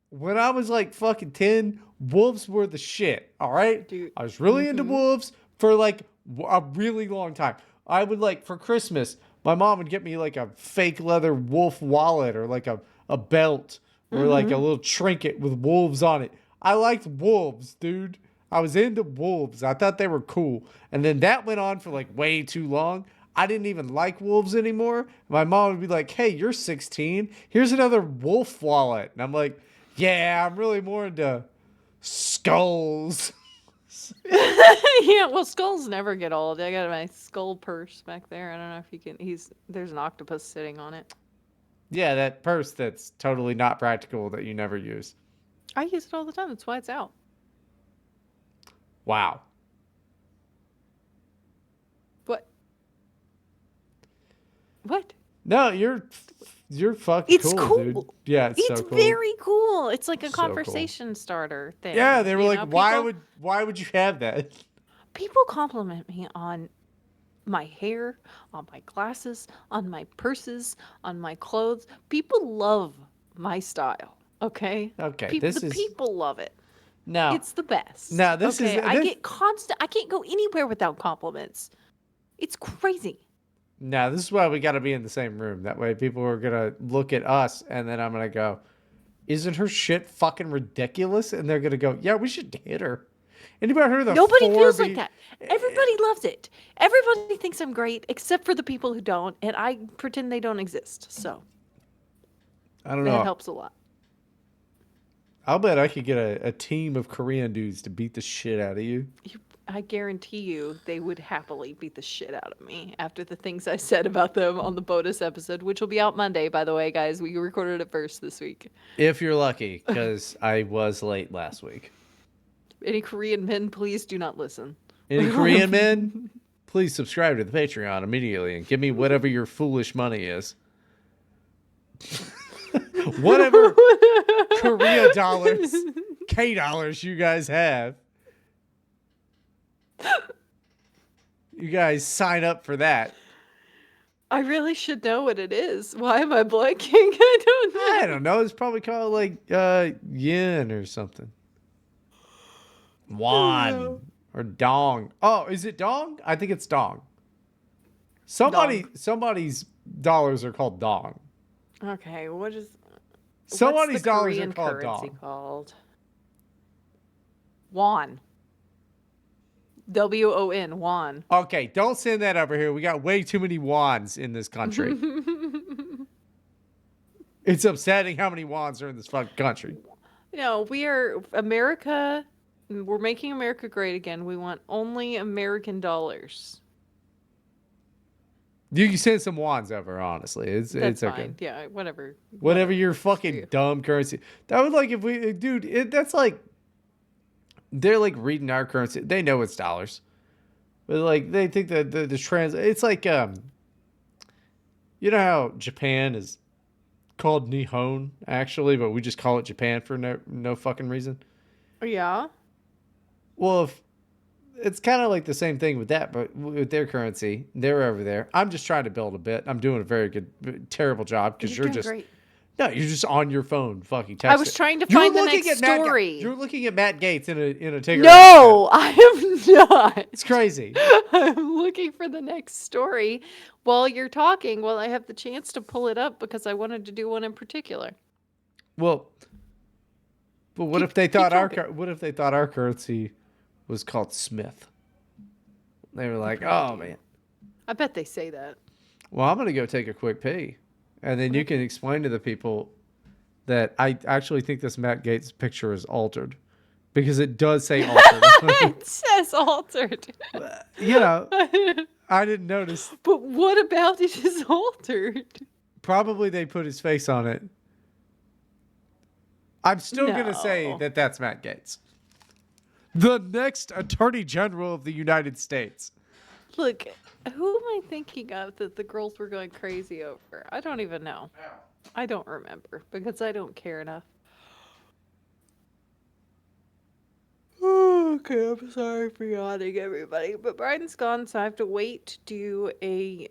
when I was like fucking 10, wolves were the shit. All right, Dude. I was really into wolves for like a really long time. I would like for Christmas, my mom would get me like a fake leather wolf wallet or like a belt or like a little trinket with wolves on it. I liked wolves, dude. I was into wolves. I thought they were cool. And then that went on for like way too long. I didn't even like wolves anymore. My mom would be like, "Hey, you're 16. Here's another wolf wallet." And I'm like, "Yeah, I'm really more into skulls." Yeah, well, skulls never get old. I got my skull purse back there. I don't know if you can. There's an octopus sitting on it. Yeah, that purse that's totally not practical that you never use. I use it all the time. That's why it's out. Wow. What? What? No, you're fucking It's cool, dude. cool. Yeah, it's It's so cool. very cool. It's like a So cool. conversation starter Yeah, thing. they were You like, know, people why would you have that? people compliment me on my hair, on my glasses, on my purses, on my clothes. People love my style. Okay? Okay, The this is people love it. now It's the best. now this is Okay? I this get constant I can't go anywhere without compliments. It's crazy. now this is why we got to be in the same room. That way, people are gonna look at us, and then I'm gonna go, "Isn't her shit fucking ridiculous?" And they're gonna go, "Yeah, we should hit her." Anybody heard of the Nobody four feels like B? that. Everybody loves it. Everybody thinks I'm great except for the people who don't, and I pretend they don't exist. So, I don't that know. helps a lot. I'll bet I could get a team of Korean dudes to beat the shit out of you. I guarantee you they would happily beat the shit out of me after the things I said about them on the bonus episode, which will be out Monday, by the way, guys. We recorded it first this week. If you're lucky, because I was late last week. Any Korean men, please do not listen. Any Korean men, please subscribe to the Patreon immediately and give me whatever your foolish money is. Whatever Korea dollars, K dollars you guys have. You guys sign up for that. I really should know what it is. Why am I blanking? I don't know. I don't know. It's probably called like yen or something. I don't know. Won or dong. Oh, is it dong? I think it's dong. Dong. Somebody's dollars are called dong. Okay, what's the Somebody's dollars are Korean called currency dong. called? Won. WON. Won. Okay, don't send that over here. We got way too many wands in this country. It's upsetting how many wands are in this fucking country. No, we are America. We're making America great again. We want only American dollars. You can send some wands over, honestly. That's It's okay. fine. Yeah, whatever. Whatever your Works for fucking you. dumb currency. That would like if we, dude. That's like they're like reading our currency. They know it's dollars, but like they think that the trans. It's like you know how Japan is called Nihon actually, but we just call it Japan for no fucking reason. Yeah. Well, if it's kind of like the same thing with that, but with their currency, they're over there. I'm just trying to build a bit. I'm doing a very good, terrible job because You're you're doing just great. no, you're just on your phone, fucking I texting. was trying to You're find the looking next at Matt. story. You're looking at Matt Gates in a Tigger. No, I am not. It's crazy. I'm looking for the next story while you're talking, while I have the chance to pull it up because I wanted to do one in particular. Well, but what if Keep they thought talking. what if they thought our currency was called Smith? They were like, probably oh do. man. I bet they say that. Well, I'm gonna go take a quick pee, and then you can explain to the people that I actually think this Matt Gates picture is altered because it does say altered. It says altered. You know, I didn't notice. But what about it is altered? Probably they put his face on it. I'm still going to say No. that that's Matt Gates. The next Attorney General of the United States. Look, who am I thinking of that the girls were going crazy over? I don't even know. I don't remember because I don't care enough. Okay, I'm sorry for yawning, everybody. But Bryden's gone, so I have to wait to do a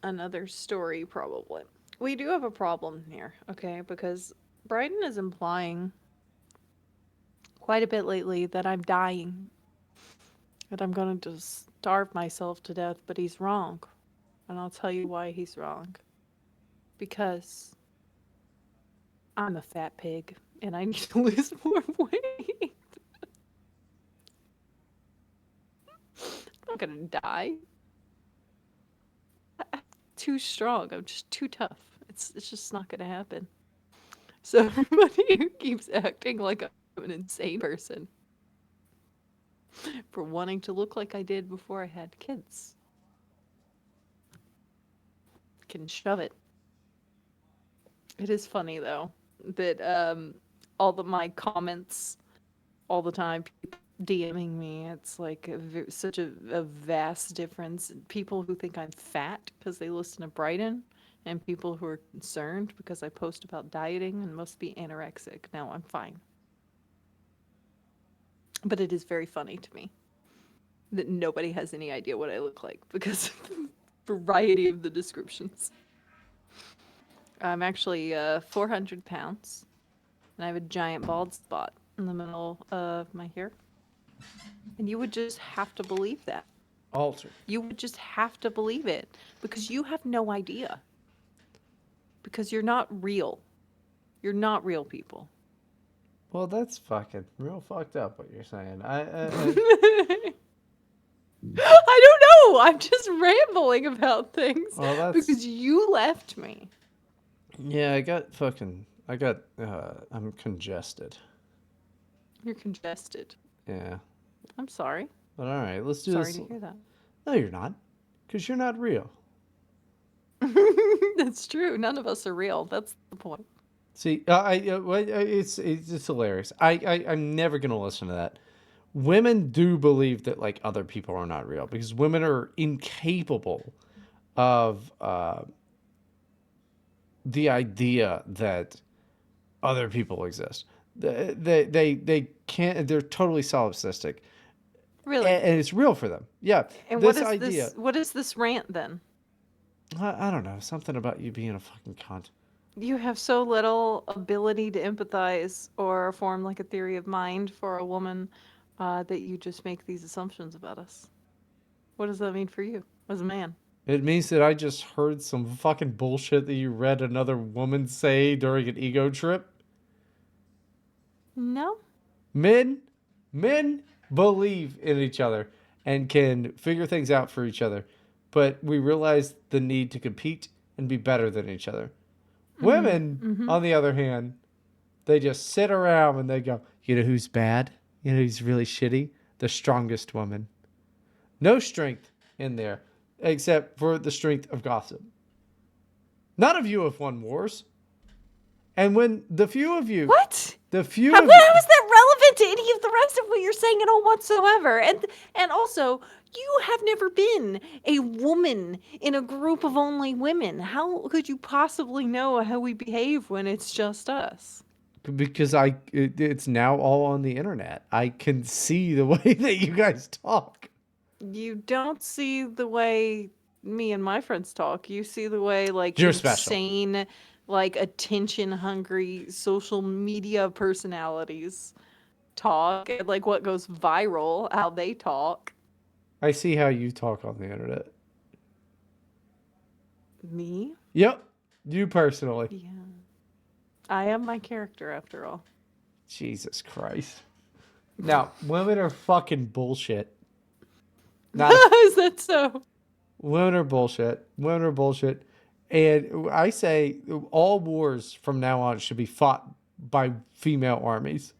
another story probably. We do have a problem here, okay? Because Bryden is implying quite a bit lately that I'm dying. That I'm going to just starve myself to death, but he's wrong. And I'll tell you why he's wrong. Because I'm a fat pig and I need to lose more weight. I'm not gonna die. I'm too strong. I'm just too tough. It's just not gonna happen. So everybody who keeps acting like I'm an insane person for wanting to look like I did before I had kids can shove it. It is funny though that all the my comments all the time DMing me. It's like such a vast difference. People who think I'm fat because they listen to Bryden, and people who are concerned because I post about dieting and must be anorexic. No, I'm fine. But it is very funny to me that nobody has any idea what I look like because of the variety of the descriptions. I'm actually 400 pounds, and I have a giant bald spot in the middle of my hair. And you would just have to believe that. Altered. You would just have to believe it because you have no idea. Because you're not real. You're not real people. Well, that's fucking real fucked up what you're saying. I don't know. I'm just rambling about things Well, that's because you left me. yeah. I'm congested. You're congested. Yeah. I'm sorry. But all right, let's do Sorry this. to hear that. No, you're not, because you're not real. That's true. None of us are real. That's the point. See, it's hilarious. I'm never gonna listen to that. Women do believe that like other people are not real because women are incapable of the idea that other people exist. They can't. They're totally solipsistic, Really. and it's real for them. Yeah, And this idea. what is this rant then? I don't know, something about you being a fucking cunt. You have so little ability to empathize or form like a theory of mind for a woman that you just make these assumptions about us. What does that mean for you as a man? It means that I just heard some fucking bullshit that you read another woman say during an ego trip. No. Men, men believe in each other and can figure things out for each other, but we realize the need to compete and be better than each other. Women, on the other hand, they just sit around and they go, you know who's bad? You know who's really shitty? The strongest woman. No strength in there, except for the strength of gossip. None of you have won wars. And when the few of you, What? the few How of is that relevant to any of the rest of what you're saying at all whatsoever? And also, you have never been a woman in a group of only women. How could you possibly know how we behave when it's just us? because it's now all on the internet. I can see the way that you guys talk. You don't see the way me and my friends talk. You see the way like You're special. insane, like attention hungry social media personalities talk and like what goes viral, how they talk. I see how you talk on the internet. Me? Yep, you personally. Yeah. I am my character after all. Jesus Christ. Now, women are fucking bullshit. Not Is that so? women are bullshit. Women are bullshit. And I say all wars from now on should be fought by female armies.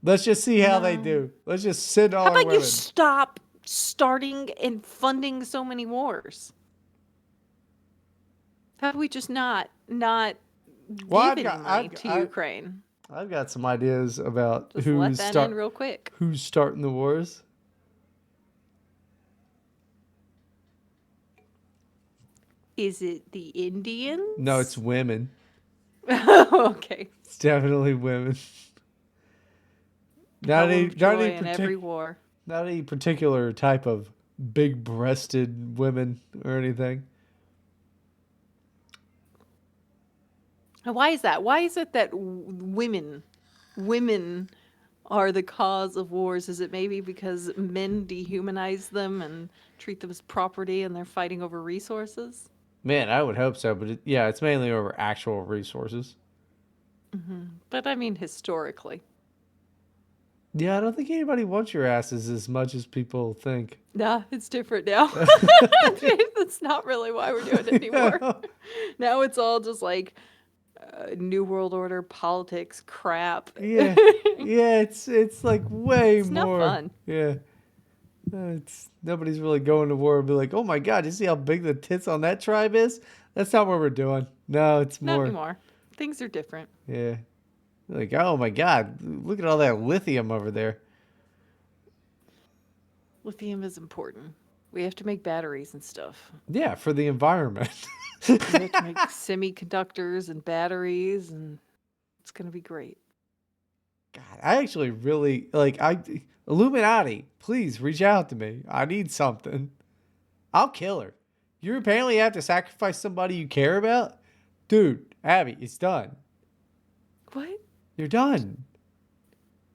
Let's just see how they No. do. Let's just send all How our about you women. stop starting and funding so many wars? How do we just not Well, give any money to Ukraine? I've got some ideas about Just let that in real quick. who's starting the wars. Is it the Indians? No, it's women. Okay. It's definitely women. Hell of joy in every war. Not any particular type of big-breasted women or anything. Why is that? Why is it that women are the cause of wars? Is it maybe because men dehumanize them and treat them as property and they're fighting over resources? Man, I would hope so, but yeah, it's mainly over actual resources. But I mean, historically. Yeah, I don't think anybody wants your asses as much as people think. Nah, it's different now. That's not really why we're doing it anymore. Now it's all just like New World Order politics crap. Yeah, yeah, it's like way It's not more. fun. Yeah, it's nobody's really going to war and be like, oh my god, you see how big the tits on that tribe is? That's not what we're doing. No, it's Not more. anymore. Things are different. Yeah, like oh my god, look at all that lithium over there. Lithium is important. We have to make batteries and stuff. Yeah, for the environment. We have to make semiconductors and batteries, and it's going to be great. God, I actually really like Illuminati, please reach out to me. I need something. I'll kill her. You apparently have to sacrifice somebody you care about? Dude, Abby, it's done. What? You're done.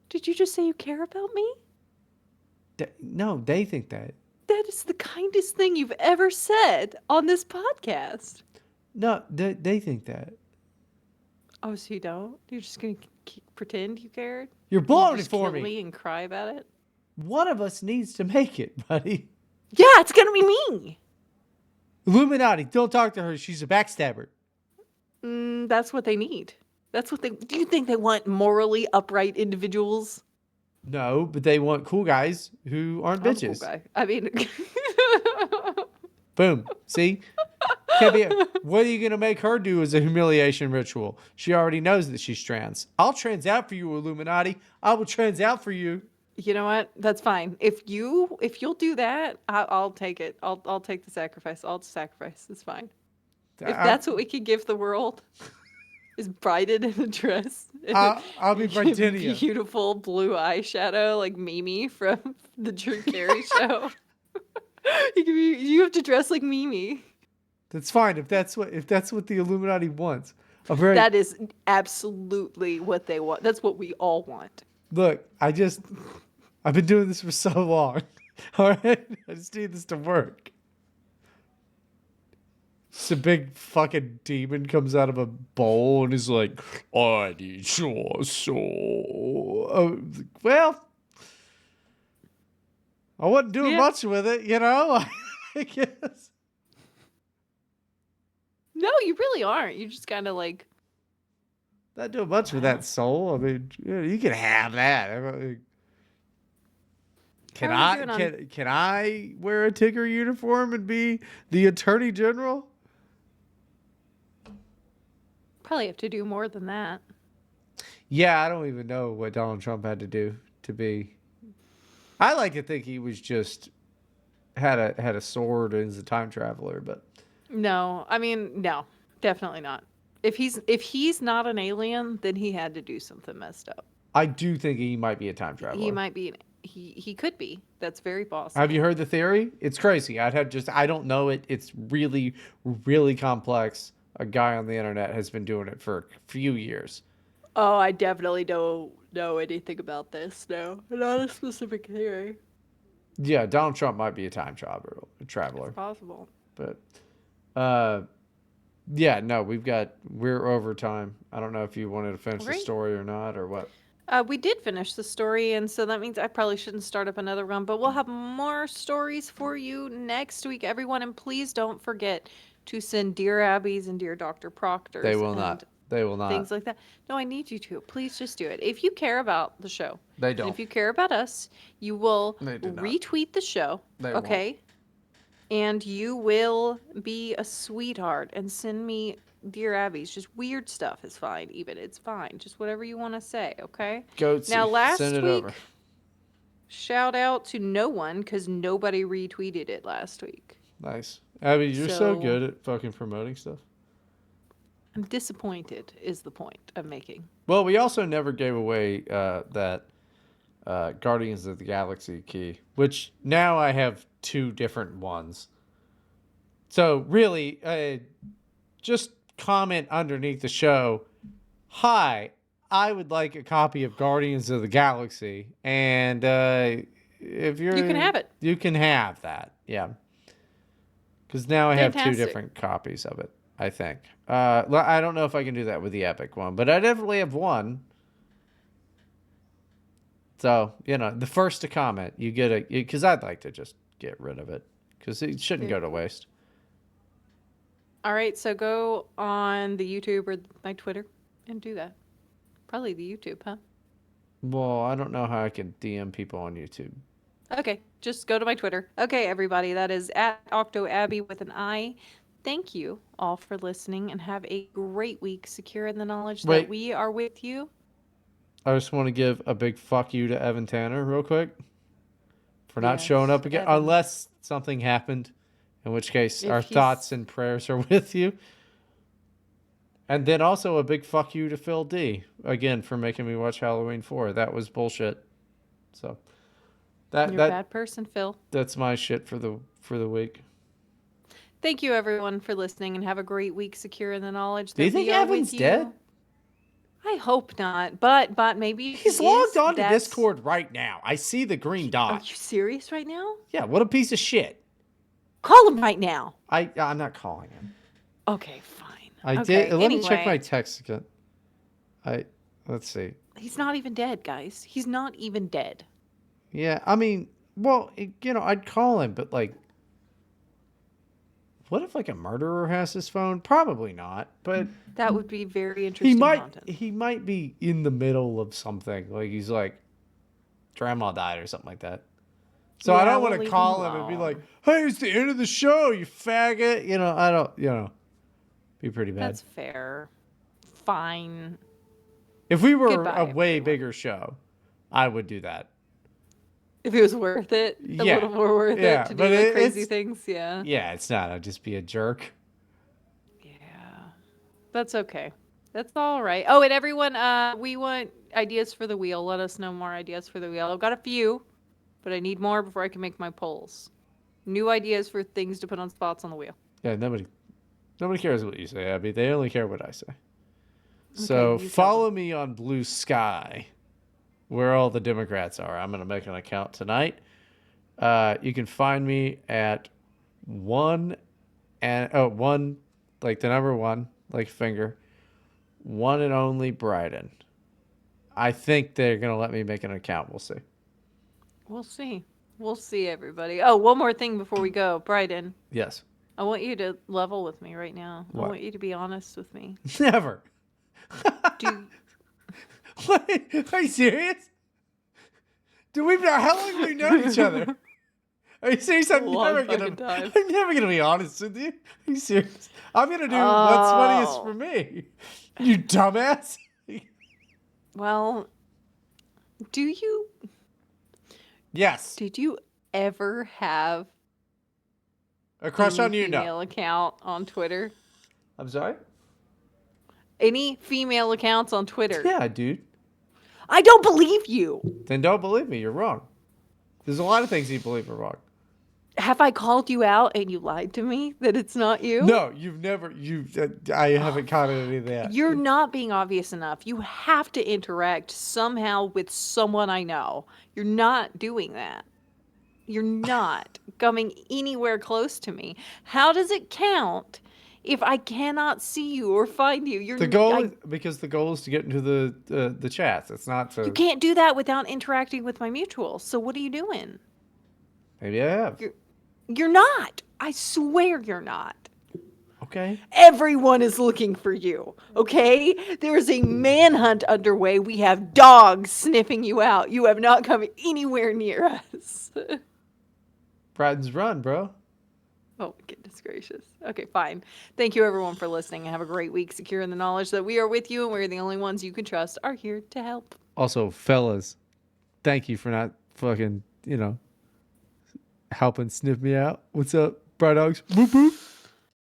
Did you just say you care about me? No, they think that. That is the kindest thing you've ever said on this podcast. No, they think that. Oh, so you don't? You're just going to pretend you cared? You're You blowing it just for kill me. me and cry about it? One of us needs to make it, buddy. Yeah, it's going to be me. Illuminati, don't talk to her. She's a backstabber. That's what they need. That's what they. Do you think they want morally upright individuals? No, but they want cool guys who aren't I'm a cool bitches. guy. I mean, Boom. See? Can't be. What are you going to make her do as a humiliation ritual? She already knows that she's trans. I'll trans out for you, Illuminati. I will trans out for you. you know what? That's fine. If you'll do that, I'll take it. I'll take the sacrifice. I'll sacrifice. It's fine. If that's what we can give the world, is Bryden in a dress. I'll be Brydenia. Beautiful blue eyeshadow like Mimi from the Drew Carey show. You have to dress like Mimi. That's fine if that's what the Illuminati wants. That is absolutely what they want. That's what we all want. Look, I've been doing this for so long. All right, I just need this to work. Just a big fucking demon comes out of a bowl and is like, "I need your soul." Well, I wasn't doing much with it, you know. I guess. No, you really aren't. You just kind of like. Not doing much with that soul. I mean, you can have that. Can I wear a Tigger uniform and be the Attorney General? Probably have to do more than that. Yeah, I don't even know what Donald Trump had to do to be. I like to think he was just had a sword and is a time traveler, but no, I mean no, definitely not. If he's not an alien, then he had to do something messed up. I do think he might be a time traveler. He might be. He could be. That's very possible. Have you heard the theory? It's crazy. I don't know it. It's really, really complex. A guy on the internet has been doing it for a few years. Oh, I definitely don't know anything about this. No, not a specific theory. Yeah, Donald Trump might be a time traveler. It's possible. But, yeah, no, we're over time. I don't know if you wanted to finish the story or not, or what. We did finish the story, and so that means I probably shouldn't start up another one, but we'll have more stories for you next week, everyone. And please don't forget to send Dear Abby's and Dear Dr. Proctor's. They will not. They will not. Things like that. No, I need you to. Please just do it. If you care about the show. They don't. And if you care about us, you will retweet the show. They okay? won't. And you will be a sweetheart and send me Dear Abby's. Just weird stuff is fine, even. It's fine. Just whatever you want to say, okay? Goatsy. Now, last Send it week, over. shout out to no one because nobody retweeted it last week. Nice. Abby, you're so good at fucking promoting stuff. I'm disappointed is the point I'm making. Well, we also never gave away that Guardians of the Galaxy key, which now I have 2 different ones. So really, just comment underneath the show, "Hi, I would like a copy of Guardians of the Galaxy," and if you can have it. You can have that, yeah. Because now I have 2 Fantastic. different copies of it, I think. I don't know if I can do that with the Epic one, but I definitely have one. So, the first to comment, you get a... Because I'd like to just get rid of it. Because it shouldn't go to waste. All right, so go on the YouTube or my Twitter and do that. Probably the YouTube, huh? Well, I don't know how I can DM people on YouTube. Okay, just go to my Twitter. Okay, everybody, that is at OctoAbby with an I. Thank you all for listening and have a great week, secure in the knowledge that we are with you. I just want to give a big fuck you to Evan Tanner real quick. for not showing Yes, up again, Evan. unless something happened, in which case If our he's thoughts and prayers are with you. And then also a big fuck you to Phil D again for making me watch Halloween 4. That was bullshit. So that you're a that bad person, Phil. that's my shit for the week. Thank you, everyone, for listening, and have a great week secure in the knowledge Do you that think we are with Evan's dead? you. I hope not, but maybe if He's he logged is, on to that's. Discord right now. I see the green Are dot. you serious right now? Yeah, what a piece of shit. Call him right now. I'm not calling him. Okay, fine. I did. Okay, Let me check my anyway, text again. Let's see. he's not even dead, guys. He's not even dead. Yeah, I mean, well, I'd call him, but like, what if like a murderer has his phone? Probably not, but That would be very he interesting might content. he might be in the middle of something. Like he's like grandma died or something like that. So I Yeah, don't we'll want to leave him call him and be like, alone. "Hey, it's the end of the show, you faggot." I don't. Be pretty bad. That's fair. Fine. If we were a Goodbye, way everyone. bigger show, I would do that. If it was worth it, a Yeah, little more worth it yeah, to but do like crazy it's things, yeah. yeah, it's not. I'd just be a jerk. Yeah. That's okay. That's all right. Oh, and everyone, we want ideas for the wheel. Let us know more ideas for the wheel. I've got a few, but I need more before I can make my polls. New ideas for things to put on spots on the wheel. Yeah, nobody cares what you say, Abby. They only care what I say. Okay, So you tell them. follow me on Blue Sky, where all the Democrats are. I'm gonna make an account tonight. You can find me at one, like the number one, like finger, one and only Bryden. I think they're gonna let me make an account. We'll see. We'll see. We'll see, everybody. Oh, one more thing before we go. Bryden, Yes. I want you to level with me right now. I What? want you to be honest with me. Never. Do Wait, are you serious? Do we? How long have we known each other? Are you serious? a long fucking time. I'm never gonna be honest with you. Are you serious? I'm gonna do what's funniest for Oh. me. You dumbass. Well, do you Yes. did you ever have A crush any on you? No. female account on Twitter? I'm sorry. Any female accounts on Twitter? Yeah, dude. I don't believe you. Then don't believe me. You're wrong. There's a lot of things you believe are wrong. Have I called you out and you lied to me that it's not you? No, you've never. I haven't commented any of that. You're not being obvious enough. You have to interact somehow with someone I know. You're not doing that. You're not coming anywhere close to me. How does it count if I cannot see you or find you? The goal is because the goal is to get into the chats. It's not You to. can't do that without interacting with my mutuals. So what are you doing? Maybe I have. You're not. I swear you're not. Okay. Everyone is looking for you, okay? There is a manhunt underway. We have dogs sniffing you out. You have not come anywhere near us. Bryden's run, bro. Oh, my goodness gracious. Okay, fine. Thank you, everyone, for listening, and have a great week. Secure in the knowledge that we are with you and we're the only ones you can trust are here to help. Also, fellas, thank you for not fucking, helping sniff me out. What's up, Bry Dogs? Boop boop.